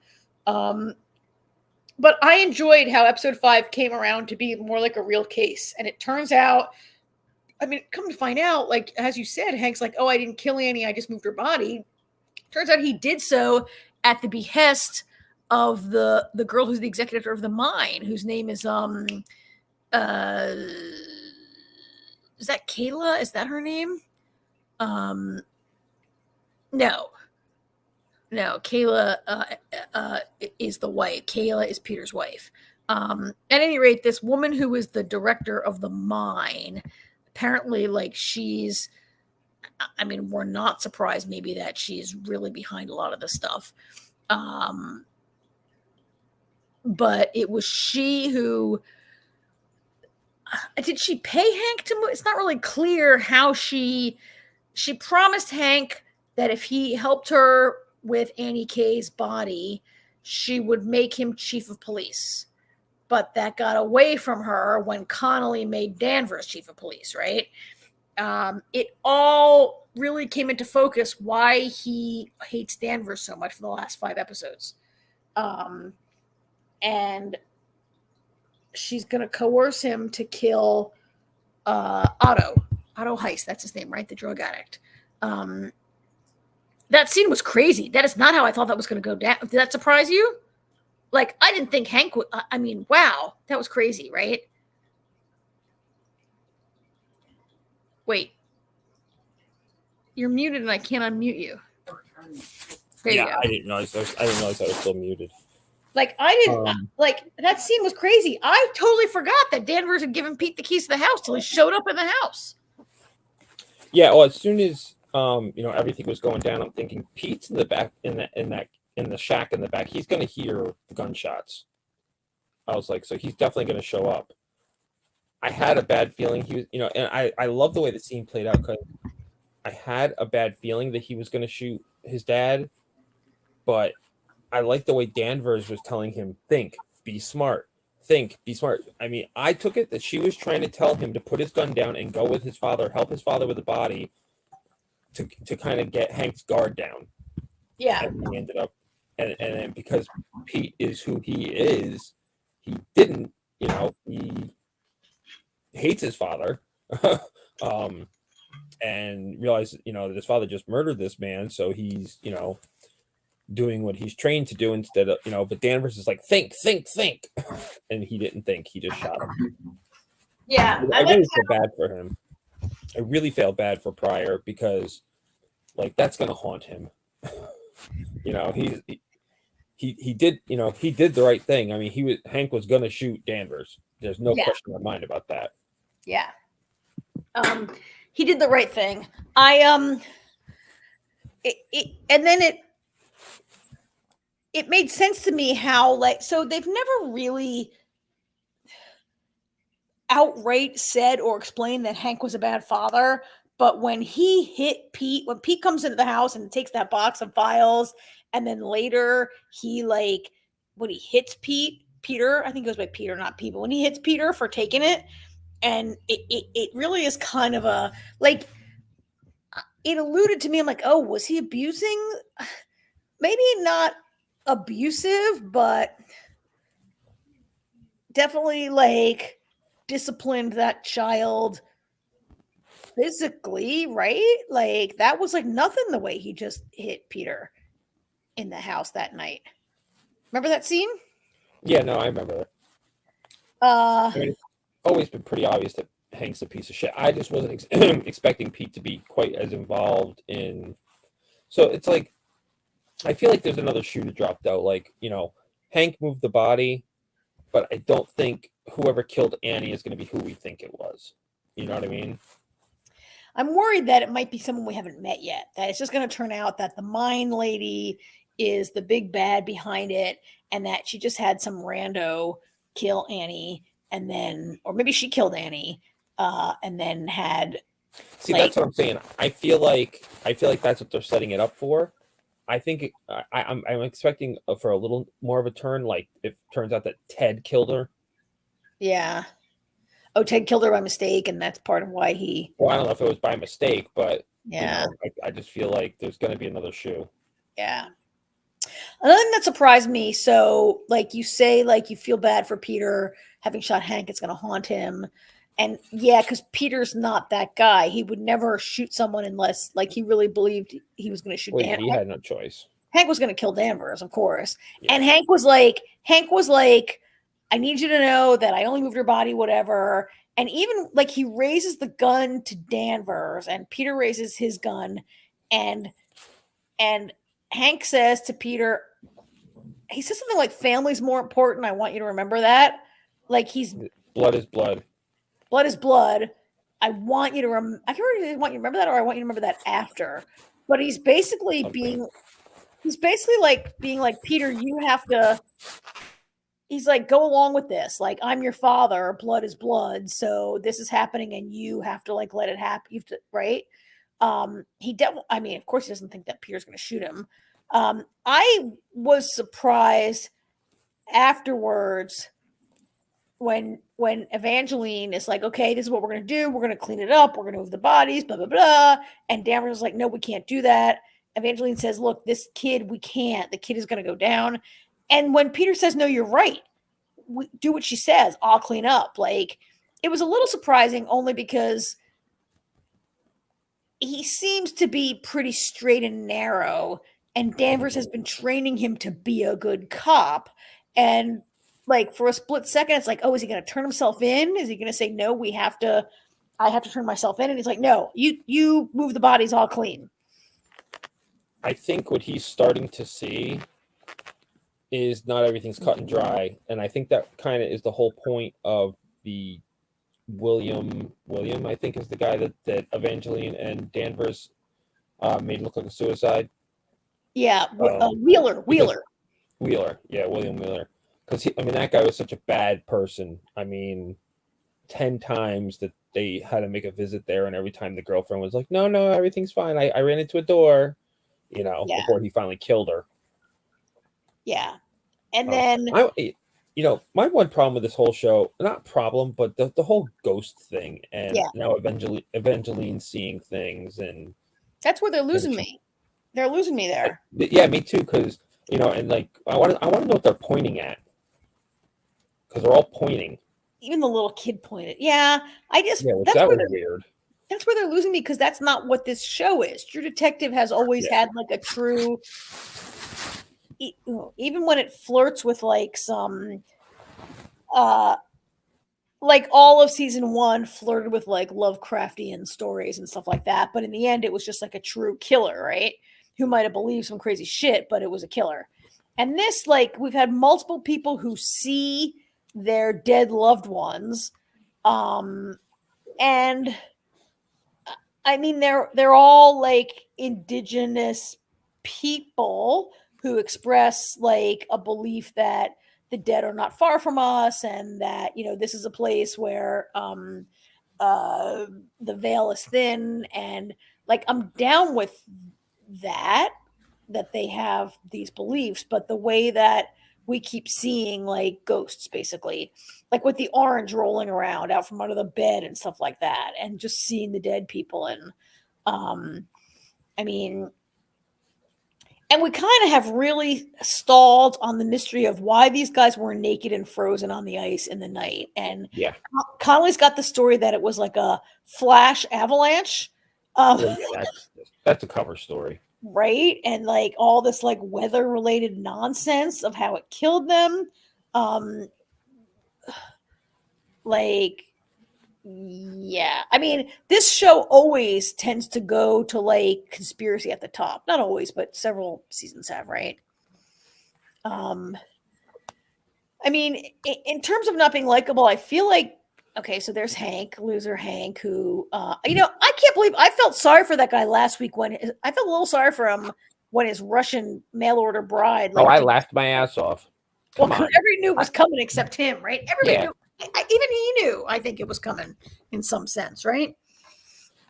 But I enjoyed how episode 5 came around to be more like a real case. And it turns out, come to find out, like, as you said, Hank's like, oh, I didn't kill Annie. I just moved her body. Turns out he did so at the behest of the girl who's the executive of the mine, whose name is, is that Kayla? Is that her name? No, Kayla is the wife. Kayla is Peter's wife. At any rate, this woman who is the director of the mine, apparently, like, she's, we're not surprised maybe that she's really behind a lot of this stuff. But it was she who, did she pay Hank to move? It's not really clear how she promised Hank that if he helped her with Annie K's body, she would make him chief of police. But that got away from her when Connolly made Danvers chief of police, right? It all really came into focus why he hates Danvers so much for the last 5 episodes. And she's going to coerce him to kill Otto Heiss. That's his name, right? The drug addict. That scene was crazy. That is not how I thought that was going to go down. Did that surprise you? Like, I didn't think Hank would. Wow. That was crazy, right? Wait. You're muted and I can't unmute you. There you go. I didn't realize I was still muted. Like, I didn't, that scene was crazy. I totally forgot that Danvers had given Pete the keys to the house till he showed up in the house. Yeah, well, as soon as, everything was going down, I'm thinking Pete's in the back, in the shack in the back. He's going to hear the gunshots. I was like, so he's definitely going to show up. I had a bad feeling he was, and I love the way the scene played out because I had a bad feeling that he was going to shoot his dad, but I like the way Danvers was telling him, think, be smart. Think, be smart. I took it that she was trying to tell him to put his gun down and go with his father, help his father with the body to kind of get Hank's guard down. Yeah. And he ended up, and because Pete is who he is, he didn't, he hates his father and realized, that his father just murdered this man. So he's, doing what he's trained to do instead of, but Danvers is like, think. And he didn't think, he just shot him. Yeah. I really feel bad for him. I really feel bad for Pryor because, like, that's going to haunt him. He did, he did the right thing. Hank was going to shoot Danvers. There's no question in my mind about that. Yeah. He did the right thing. It made sense to me how, so they've never really outright said or explained that Hank was a bad father. But when he hit Pete, when Pete comes into the house and takes that box of files, and then later he when he hits Peter, I think it goes by Peter, not Pete, but when he hits Peter for taking it, and it really is kind of a, it alluded to me. I'm like, oh, was he abusing? Maybe not abusive, but definitely disciplined that child physically, right? That was nothing the way he just hit Peter in the house that night. Remember that scene? Yeah, no, I remember it. Uh, I mean, it's always been pretty obvious that Hank's a piece of shit. I just wasn't expecting Pete to be quite as involved in. So it's like I feel like there's another shoe to drop though. Like Hank moved the body, but I don't think whoever killed Annie is going to be who we think it was. You know what I mean? I'm worried that it might be someone we haven't met yet. That it's just going to turn out that the mine lady is the big bad behind it, and that she just had some rando kill Annie, and then, or maybe she killed Annie, and then had See, like, that's what I'm saying. I feel like that's what they're setting it up for. I think I'm expecting for a little more of a turn. Like if it turns out that Ted killed her. yeah. Oh, Ted killed her by mistake, and that's part of why he. Well, I don't know if it was by mistake, but Yeah, I just feel like there's going to be another shoe. yeah. Another thing that surprised me. So, like you say, like you feel bad for Peter having shot Hank. It's going to haunt him, and yeah, because Peter's not that guy. He would never shoot someone unless, like, he really believed he was going to shoot Well, yeah, Dan. he had no choice. Hank was going to kill Danvers, of course. Yeah, And Hank was like, I need you to know that I only moved her body, whatever. And even like he raises the gun to Danvers, and Peter raises his gun, and and Hank says to Peter, he says something like, "Family's more important. I want you to remember that." Like he's blood is blood. blood is blood. I want you to I can't remember, want you to remember that, or I want you to remember that after. But Something. he's basically like being like, Peter, you have to. He's like, go along with this. Like, I'm your father. Blood is blood. So this is happening, and you have to like let it happen. You have to, right? He definitely. I mean, of course, he doesn't think that Peter's going to shoot him. I was surprised afterwards when Evangeline is like, okay, this is what we're going to do. We're going to clean it up. We're going to move the bodies. Blah blah blah. And Danvers is like, no, we can't do that. Evangeline says, look, this kid, we can't. The kid is going to go down. And when Peter says, no, you're right, we do what she says, I'll clean up. Like, it was a little surprising only because he seems to be pretty straight and narrow, and Danvers has been training him to be a good cop. And like for a split second, it's like, oh, is he going to turn himself in? Is he going to say, no, I have to turn myself in? And he's like, no, you move the bodies, all clean. I think what he's starting to see is not everything's cut and dry, and I think that kind of is the whole point of the William, I think, is the guy that Evangeline and Danvers made look like a suicide. Yeah, Wheeler. Wheeler, yeah, William Wheeler. Because I mean, that guy was such a bad person. I mean, 10 times that they had to make a visit there, and every time the girlfriend was like, "No, no, everything's fine. I ran into a door," Yeah. before he finally killed her. Yeah, and then my one problem with this whole show, not problem, but the whole ghost thing, and Yeah. now Evangeline seeing things, and that's where they're losing me. They're losing me there. yeah, me too, because and like I want to know what they're pointing at, because they're all pointing. Even the little kid pointed. Yeah, That was weird. That's where they're losing me, because that's not what this show is. True Detective has always had like a true, even when it flirts with like some, like all of season 1 flirted with like Lovecraftian stories and stuff like that. But in the end, it was just like a true killer, right? Who might have believed some crazy shit, but it was a killer. And this, like, we've had multiple people who see their dead loved ones, and I mean they're all like indigenous people who express like a belief that the dead are not far from us, and that this is a place where the veil is thin, and like I'm down with that they have these beliefs. But the way that we keep seeing like ghosts, basically, like with the orange rolling around out from under the bed and stuff like that, and just seeing the dead people, and I mean, and we kind of have really stalled on the mystery of why these guys were naked and frozen on the ice in the night. And Yeah, Connolly's got the story that it was like a flash avalanche. well, yeah, that's a cover story. right? And like all this like weather related nonsense of how it killed them. Um, like, yeah, I mean, this show always tends to go to like conspiracy at the top. Not always, but several seasons have, right? Um, I mean, in terms of not being likable, I feel like okay, so there's Hank, loser Hank, who I can't believe I felt sorry for that guy last week when I felt a little sorry for him when his Russian mail order bride Oh, like I laughed my ass off. well, Come on. everybody knew it was coming except him, right? Everybody Yeah. knew, even he knew. I think it was coming in some sense, right?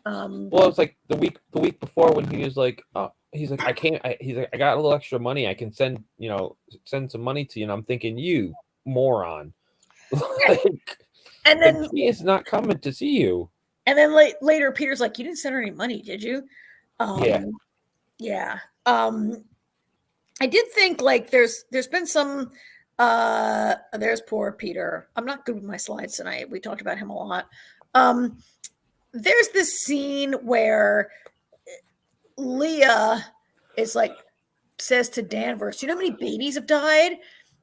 Well, it was like the week before when he was like, oh, he's like, he's like, I got a little extra money. I can send some money to you. And I'm thinking, you moron. Like, and then he is not coming to see you. and then later Peter's like, you didn't send her any money, did you? Yeah. Yeah. I did think like there's been some there's poor Peter. I'm not good with my slides tonight. We talked about him a lot. There's this scene where Leah is like says to Danvers, "You know how many babies have died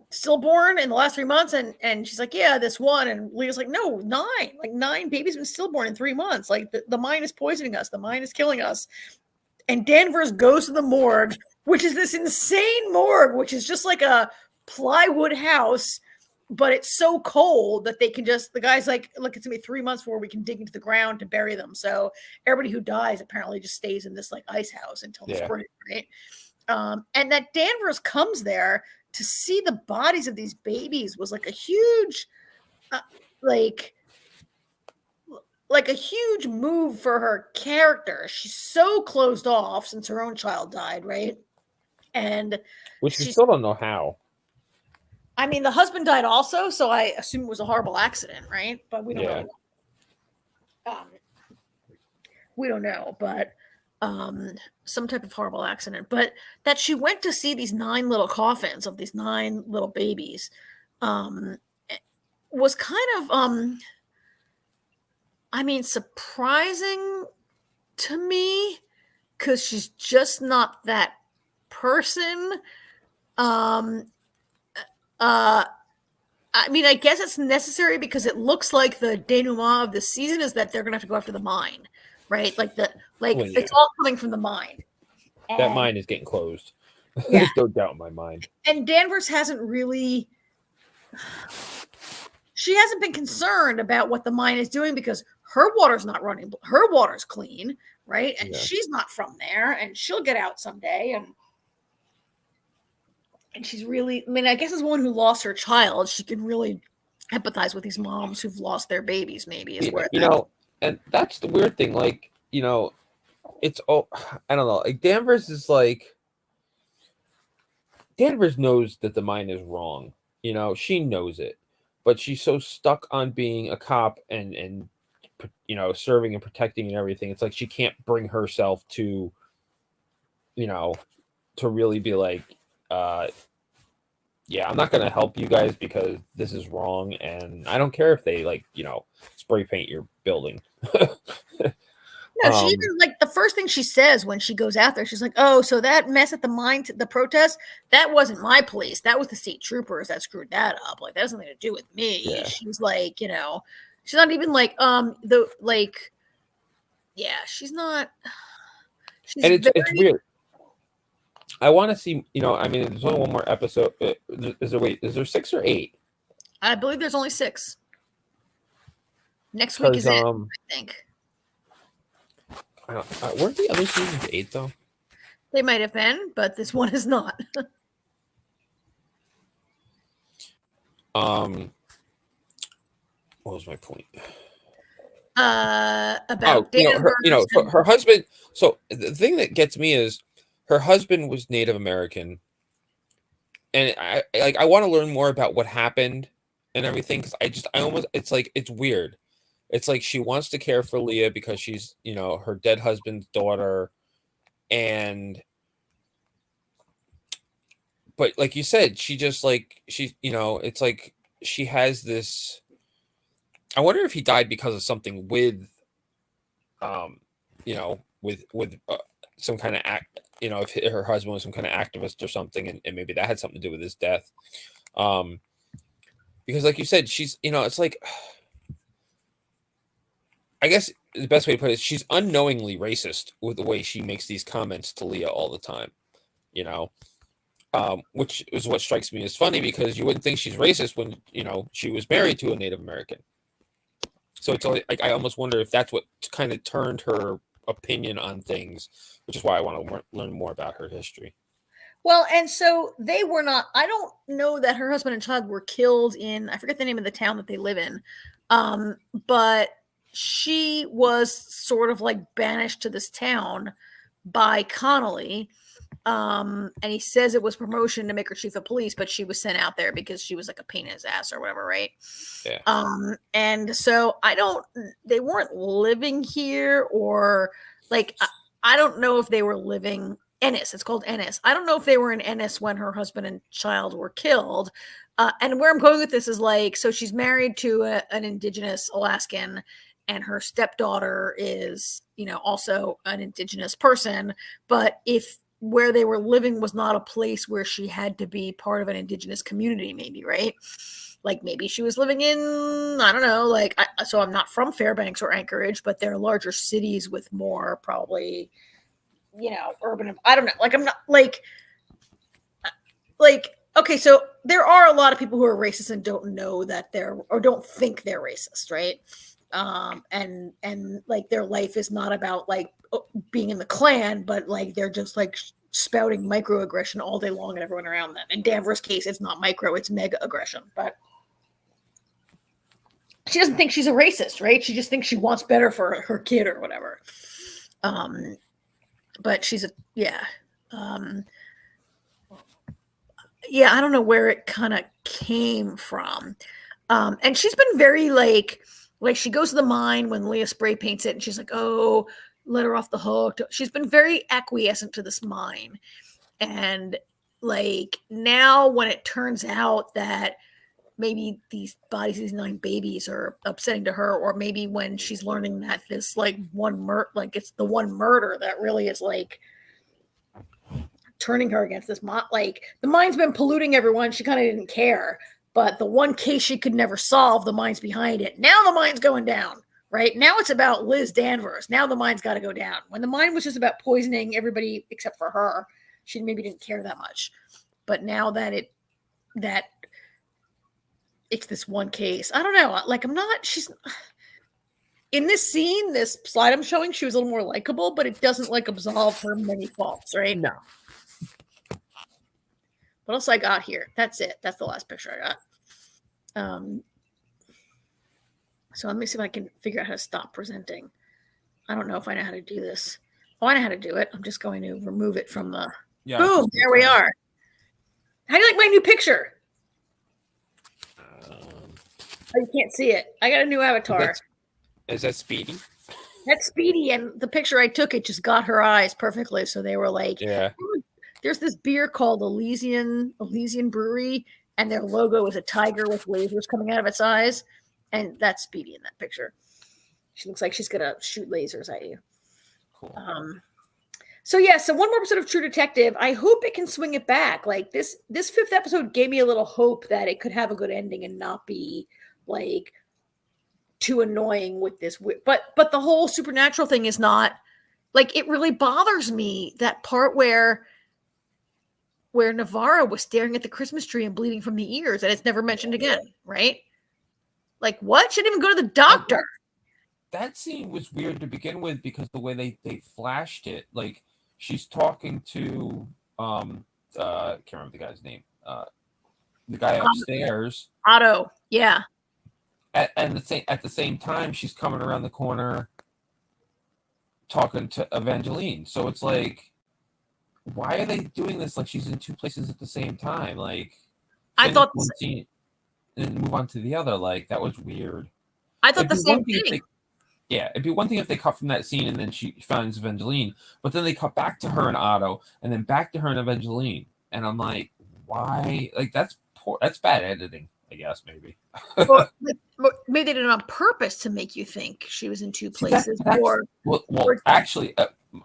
stillborn in the last 3 months?" And she's like, "Yeah, this one." And Leah's like, "No, 9. Like 9 babies been stillborn in 3 months. Like the mine is poisoning us. The mine is killing us." And Danvers goes to the morgue, which is this insane morgue, which is just like a plywood house, but it's so cold that they can just, the guy's like, look, it's gonna be 3 months before we can dig into the ground to bury them. So everybody who dies apparently just stays in this like ice house until the spring, right? And that Danvers comes there to see the bodies of these babies was like a huge, like a huge move for her character. She's so closed off since her own child died, right? And which we still don't know how. I mean, the husband died also, so I assume it was a horrible accident, right? But we don't know. We don't know, but some type of horrible accident. But that she went to see these 9 little coffins of these 9 little babies was kind of I mean, surprising to me because she's just not that person. I mean, I guess it's necessary because it looks like the denouement of the season is that they're gonna have to go after the mine, right? It's all coming from the mine. That mine is getting closed. Yeah. There's no doubt in my mind. And Danvers hasn't really. She hasn't been concerned about what the mine is doing because her water's not running. Her water's clean, right? And she's not from there, and she'll get out someday. And she's really, I mean, I guess as one who lost her child, she can really empathize with these moms who've lost their babies, maybe. And that's the weird thing. Like, it's, I don't know. Like, Danvers is like, Danvers knows that the mine is wrong. She knows it. But she's so stuck on being a cop and serving and protecting and everything. It's like she can't bring herself to, to really be like, yeah, I'm not going to help you guys because this is wrong. And I don't care if they spray paint your building. No, she even like the first thing she says when she goes out there, she's like, "Oh, so that mess at the mine, the protest, that wasn't my police. That was the state troopers that screwed that up. Like that has nothing to do with me." Yeah. She's like, she's not even like she's not. She's and it's weird. I want to see, I mean, there's only one more episode. Is there 6 or 8? I believe there's only 6. Next week is it, I think. Weren't the other seasons 8 though? They might have been, but this one is not. What was my point? About her husband. So the thing that gets me is her husband was Native American, and I want to learn more about what happened and everything because it's weird. It's like she wants to care for Leah because she's, her dead husband's daughter. But like you said, she just it's like she has this. I wonder if he died because of something with, with some kind of if her husband was some kind of activist or something, and maybe that had something to do with his death. Because like you said, she's, it's like, I guess the best way to put it is she's unknowingly racist with the way she makes these comments to Leah all the time, which is what strikes me as funny, because you wouldn't think she's racist when, she was married to a Native American. So it's like, I almost wonder if that's what kind of turned her opinion on things, which is why I want to learn more about her history. Well, and so they were not, I don't know that her husband and child were killed in, I forget the name of the town that they live in, but she was sort of like banished to this town by Connolly. And he says it was promotion to make her chief of police, but she was sent out there because she was like a pain in his ass or whatever, right? Yeah. And so they weren't living here, or like, I don't know if they were living Ennis. It's called Ennis. I don't know if they were in Ennis when her husband and child were killed. And where I'm going with this is like, so she's married to an indigenous Alaskan, and her stepdaughter is, also an indigenous person. But if where they were living was not a place where she had to be part of an indigenous community, maybe, right? Like maybe she was living in, I don't know, like, so I'm not from Fairbanks or Anchorage, but they're larger cities with more probably, urban, I don't know. Like, I'm not like, okay, so there are a lot of people who are racist and don't know that or don't think they're racist, right? And like their life is not about like being in the Klan, but like they're just like spouting microaggression all day long at everyone around them. In Danvers' case, it's not micro, it's mega aggression. But she doesn't think she's a racist, right? She just thinks she wants better for her kid or whatever. But she's I don't know where it kind of came from. And she's been very like she goes to the mine when Leah spray paints it, and she's like, oh, let her off the hook. She's been very acquiescent to this mine. And like now when it turns out that maybe these 9 babies are upsetting to her, or maybe when she's learning that this like it's the one murder that really is like turning her against this like the mine's been polluting everyone. She kind of didn't care. But the one case she could never solve, the mine's behind it. Now the mine's going down, right? Now it's about Liz Danvers. Now the mine's got to go down. When the mine was just about poisoning everybody except for her, she maybe didn't care that much. But now that it's this one case, I don't know. Like she's in this scene, this slide I'm showing, she was a little more likable, but it doesn't like absolve her many faults, right? No. What else I got here? That's it. That's the last picture I got. So let me see if I can figure out how to stop presenting. I don't know if I know how to do this. Oh, I know how to do it. I'm just going to remove it from the... Yeah, boom, there we are. How do you like my new picture? Oh, you can't see it. I got a new avatar. Is that Speedy? That's Speedy, and the picture I took, it just got her eyes perfectly. So they were like... Yeah. There's this beer called Elysian Brewery, and their logo is a tiger with lasers coming out of its eyes, and that's Speedy in that picture. She looks like she's gonna shoot lasers at you. Cool. So one more episode of True Detective. I hope it can swing it back. Like this 5th episode gave me a little hope that it could have a good ending and not be like too annoying with this. But the whole supernatural thing is not like, it really bothers me, that part where Navarro was staring at the Christmas tree and bleeding from the ears, and it's never mentioned again, right? Like, what? She didn't even go to the doctor. That scene was weird to begin with because the way they flashed it, like she's talking to can't remember the guy's name, the guy upstairs, Otto, yeah. At the same time, she's coming around the corner talking to Evangeline. So it's like, why are they doing this like she's in 2 places at the same time? Like, I thought one scene and move on to the other. Like, that was weird. I thought the same thing. It'd be one thing if they cut from that scene and then she finds Evangeline, but then they cut back to her and Otto, and then back to her and Evangeline, and I'm like, why? Like, that's poor. That's bad editing, I guess, maybe. Well, maybe they did it on purpose to make you think she was in 2 places. Actually,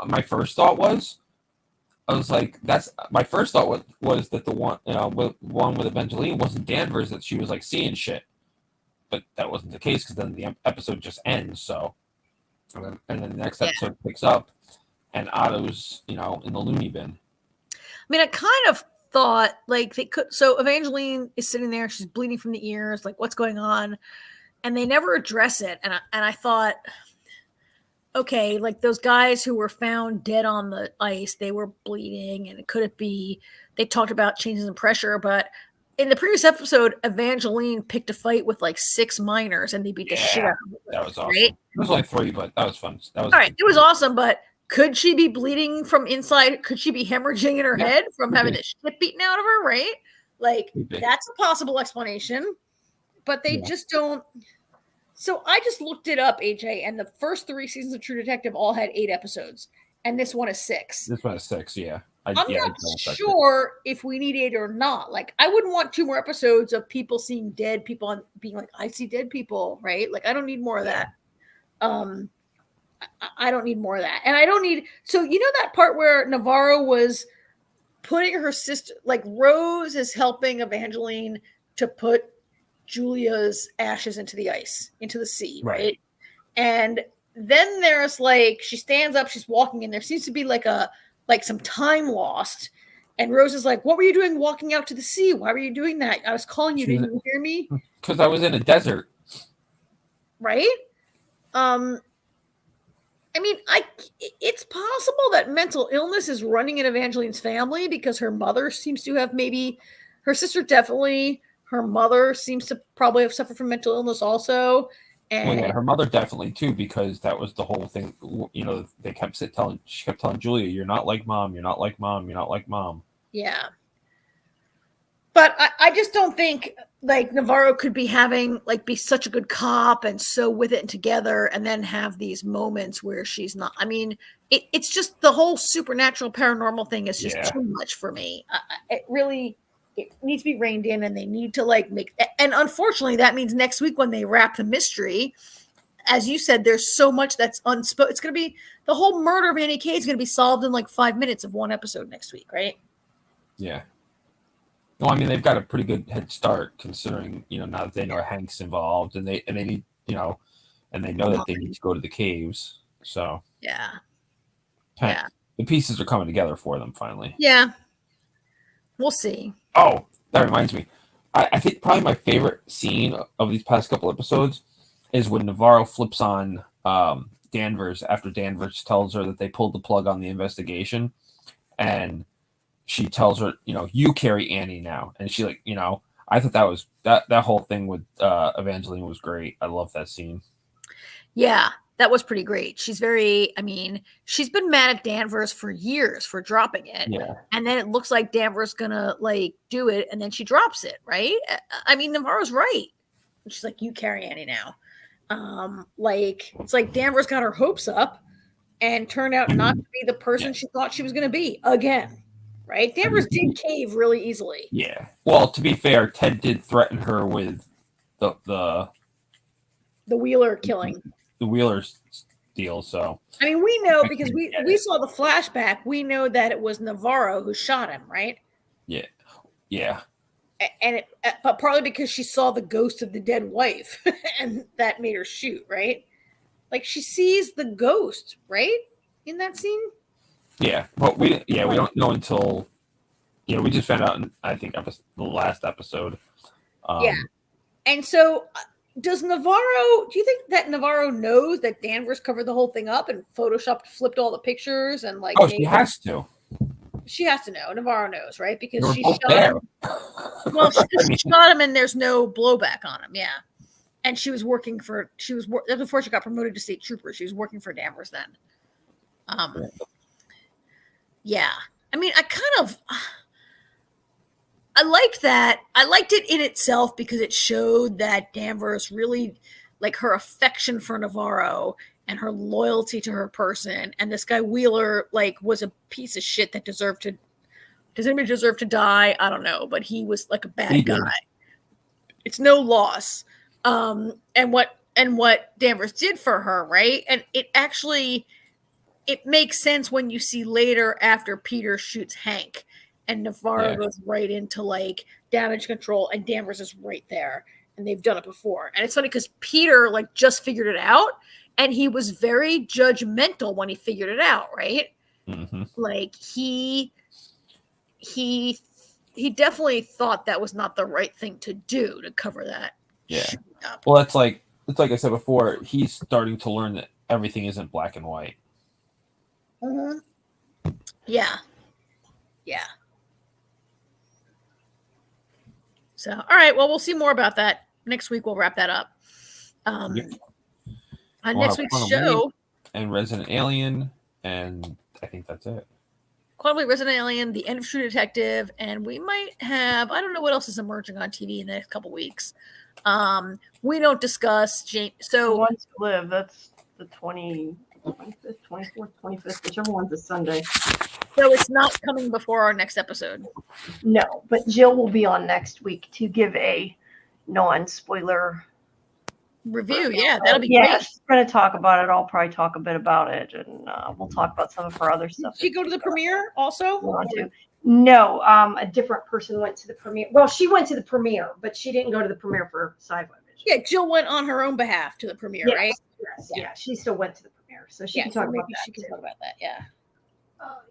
my first thought was, I was like, that's my first thought was that the one with Evangeline wasn't Danvers, that she was like seeing shit, but that wasn't the case because then the episode just ends. So, and then the next episode picks up, and Otto's in the loony bin. I mean, I kind of thought like they could. So Evangeline is sitting there; she's bleeding from the ears. Like, what's going on? And they never address it. And I thought, okay, like those guys who were found dead on the ice, they were bleeding, and could it be they talked about changes in pressure? But in the previous episode, Evangeline picked a fight with like 6 miners, and they beat the shit out of them. That was awesome. Right? It was only 3, but that was fun. That was all right. It was awesome, but could she be bleeding from inside? Could she be hemorrhaging in her head from having the shit beaten out of her? Right? Like that's a possible explanation, but they just don't. So I just looked it up, AJ, and the first 3 seasons of True Detective all had 8 episodes, and this one is 6. This one is 6, yeah. I'm not sure if we need 8 or not. Like, I wouldn't want 2 more episodes of people seeing dead people and being like, I see dead people, right? Like, I don't need more of that. I don't need more of that. And I don't need, so you know that part where Navarro was putting her sister, like Rose is helping Evangeline to put Julia's ashes into the ice, into the sea, right? And then there's like, she stands up, she's walking, and there seems to be like some time lost. And Rose is like, what were you doing walking out to the sea? Why were you doing that? I was calling you. Didn't you hear me? Because I was in a desert. Right? I mean, it's possible that mental illness is running in Evangeline's family because her mother seems to have her sister definitely, her mother seems to probably have suffered from mental illness also. And her mother definitely too, because that was the whole thing. They she kept telling Julia, "You're not like mom. You're not like mom. You're not like mom." Yeah. But I just don't think like Navarro could be be such a good cop and so with it and together and then have these moments where she's not. I mean, it's just the whole supernatural paranormal thing is just too much for me. It needs to be reined in, and they need to and unfortunately that means next week when they wrap the mystery, as you said, there's so much that's unspoken. It's going to be the whole murder of Annie K is going to be solved in like 5 minutes of one episode next week, right? Yeah. Well, I mean, they've got a pretty good head start considering, now that they know Hank's involved and they need, and they know that they need to go to the caves. So the pieces are coming together for them finally. Yeah. We'll see. Oh, that reminds me. I think probably my favorite scene of these past couple episodes is when Navarro flips on Danvers after Danvers tells her that they pulled the plug on the investigation, and she tells her, you carry Annie now. And she I thought that was that whole thing with Evangeline was great. I love that scene. Yeah, that was pretty great. She's she's been mad at Danvers for years for dropping it. Yeah. And then it looks like Danvers gonna do it, and then she drops it, right? I mean, Navarro's right. She's like, you carry Annie now. It's like Danvers got her hopes up and turned out not to be the person she thought she was gonna be again. Right? Danvers did cave really easily. Yeah. Well, to be fair, Ted did threaten her with the Wheeler killing. The Wheeler deal, so. I mean, we know because we saw the flashback. We know that it was Navarro who shot him, right? Yeah. Yeah. And but partly because she saw the ghost of the dead wife and that made her shoot, right? Like she sees the ghost, right? In that scene? Yeah, but we don't know until we just found out in, I think, the last episode. And so do you think that Navarro knows that Danvers covered the whole thing up and flipped all the pictures and she has to. She has to know. Navarro knows, right? Because she shot him. Well, she shot him and there's no blowback on him. Yeah. And that was before she got promoted to state trooper. She was working for Danvers then. Yeah. I mean, I liked that. I liked it in itself because it showed that Danvers really, her affection for Navarro and her loyalty to her person. And this guy Wheeler, was a piece of shit that does anybody deserve to die? I don't know, but he was a bad guy. It's no loss. And what Danvers did for her, right? And it actually it makes sense when you see later after Peter shoots Hank and Navarro goes right into like damage control and Danvers is right there and they've done it before. And it's funny because Peter like just figured it out and he was very judgmental when he figured it out, right? Mm-hmm. Like he definitely thought that was not the right thing to do to cover that. Yeah. Well, it's like I said before, he's starting to learn that everything isn't black and white. Mm-hmm. Yeah. Yeah. So, all right. Well, we'll see more about that next week. We'll wrap that up. On next week's show, and Resident Alien, and I think that's it. Quantum Resident Alien, The End of True Detective, and we might have, I don't know what else is emerging on TV in the next couple weeks. We don't discuss James. So One to Live, that's the 25th, 24th, 25th, whichever one's a Sunday. So it's not coming before our next episode. No, but Jill will be on next week to give a non-spoiler review. Yeah, that'll be great. She's going to talk about it. I'll probably talk a bit about it, and we'll talk about some of her other stuff. Did she go to the premiere also? No, a different person went to the premiere. Well, she went to the premiere, but she didn't go to the premiere for SciFi Vision. Yeah, Jill went on her own behalf to the premiere, right? Yes, yeah, she still went to the premiere, so she can talk about that. She can talk about that, yeah.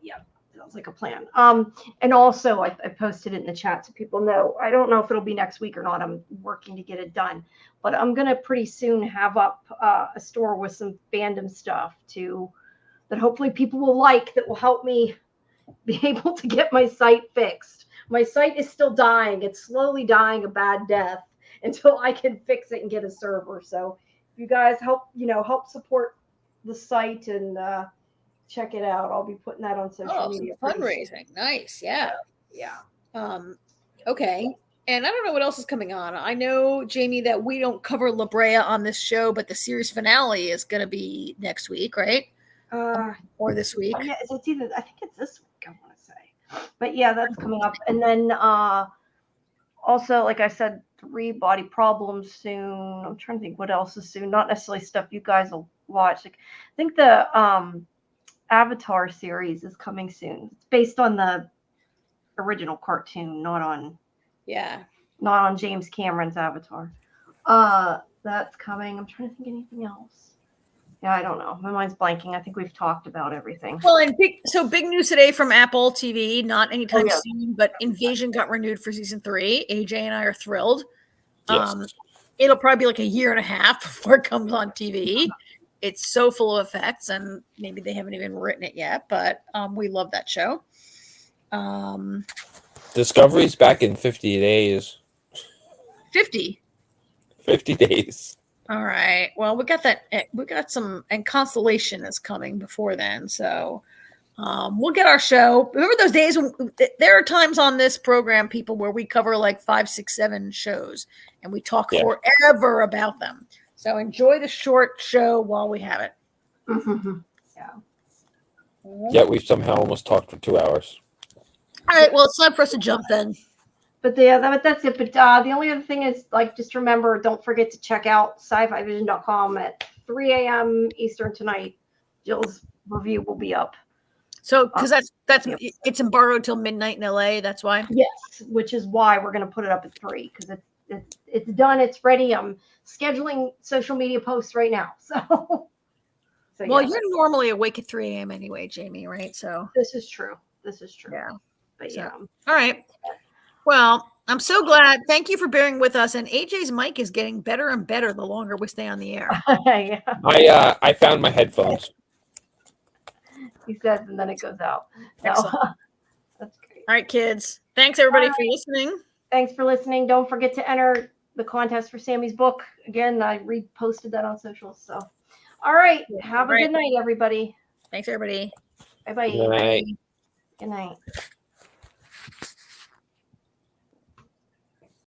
Yeah, sounds like a plan. And also I posted it in the chat so people know. I don't know if it'll be next week or not. I'm working to get it done, but I'm gonna pretty soon have up a store with some fandom stuff that hopefully people will like, that will help me be able to get my site fixed. My site is still dying. It's slowly dying a bad death until I can fix it and get a server. So if you guys help support the site and check it out. I'll be putting that on social media. Fundraising. Nice. Yeah. Yeah. Okay. And I don't know what else is coming on. I know, Jamie, that we don't cover La Brea on this show, but the series finale is going to be next week, right? Or this week. Yeah, I think it's this week, I want to say. But yeah, that's coming up. And then also, like I said, 3 Body Problems soon. I'm trying to think what else is soon. Not necessarily stuff you guys will watch. Like, I think the Avatar series is coming soon. It's based on the original cartoon, not on James Cameron's Avatar. That's coming. I'm trying to think of anything else. Yeah, I don't know. My mind's blanking. I think we've talked about everything. Well, and big news today from Apple TV. Not anytime soon, but Invasion got renewed for season 3. AJ and I are thrilled. Yes. It'll probably be like a year and a half before it comes on TV. It's so full of effects, and maybe they haven't even written it yet, but we love that show. Discovery's back in 50 days. 50 days. All right. Well, we got that. We got some, and Constellation is coming before then. So we'll get our show. Remember those days when there are times on this program, people, where we cover like 5, 6, 7 shows and we talk forever about them. So enjoy the short show while we have it. Mm-hmm. Yeah. Yeah, we've somehow almost talked for 2 hours. All right. Well, it's time for us to jump then. But that's it. But the only other thing is, like, just remember, don't forget to check out scifivision.com at 3 a.m. Eastern tonight. Jill's review will be up. So, because it's embargoed till midnight in LA. That's why. Yes, which is why we're going to put it up at 3, because it's done. It's ready. I'm scheduling social media posts right now. So well, you're normally awake at 3 a.m. anyway, Jamie, right? So this is true. Yeah. But so, all right. Well, I'm so glad. Thank you for bearing with us. And AJ's mic is getting better and better the longer we stay on the air. Yeah. I found my headphones. He says, and then it goes out. Excellent. That's great. All right, kids. Thanks everybody for listening. Thanks for listening. Don't forget to enter the contest for Sammy's book. Again, I reposted that on social. So, all right. Have a good night, everybody. Thanks, everybody. Bye-bye. Good night. Good night.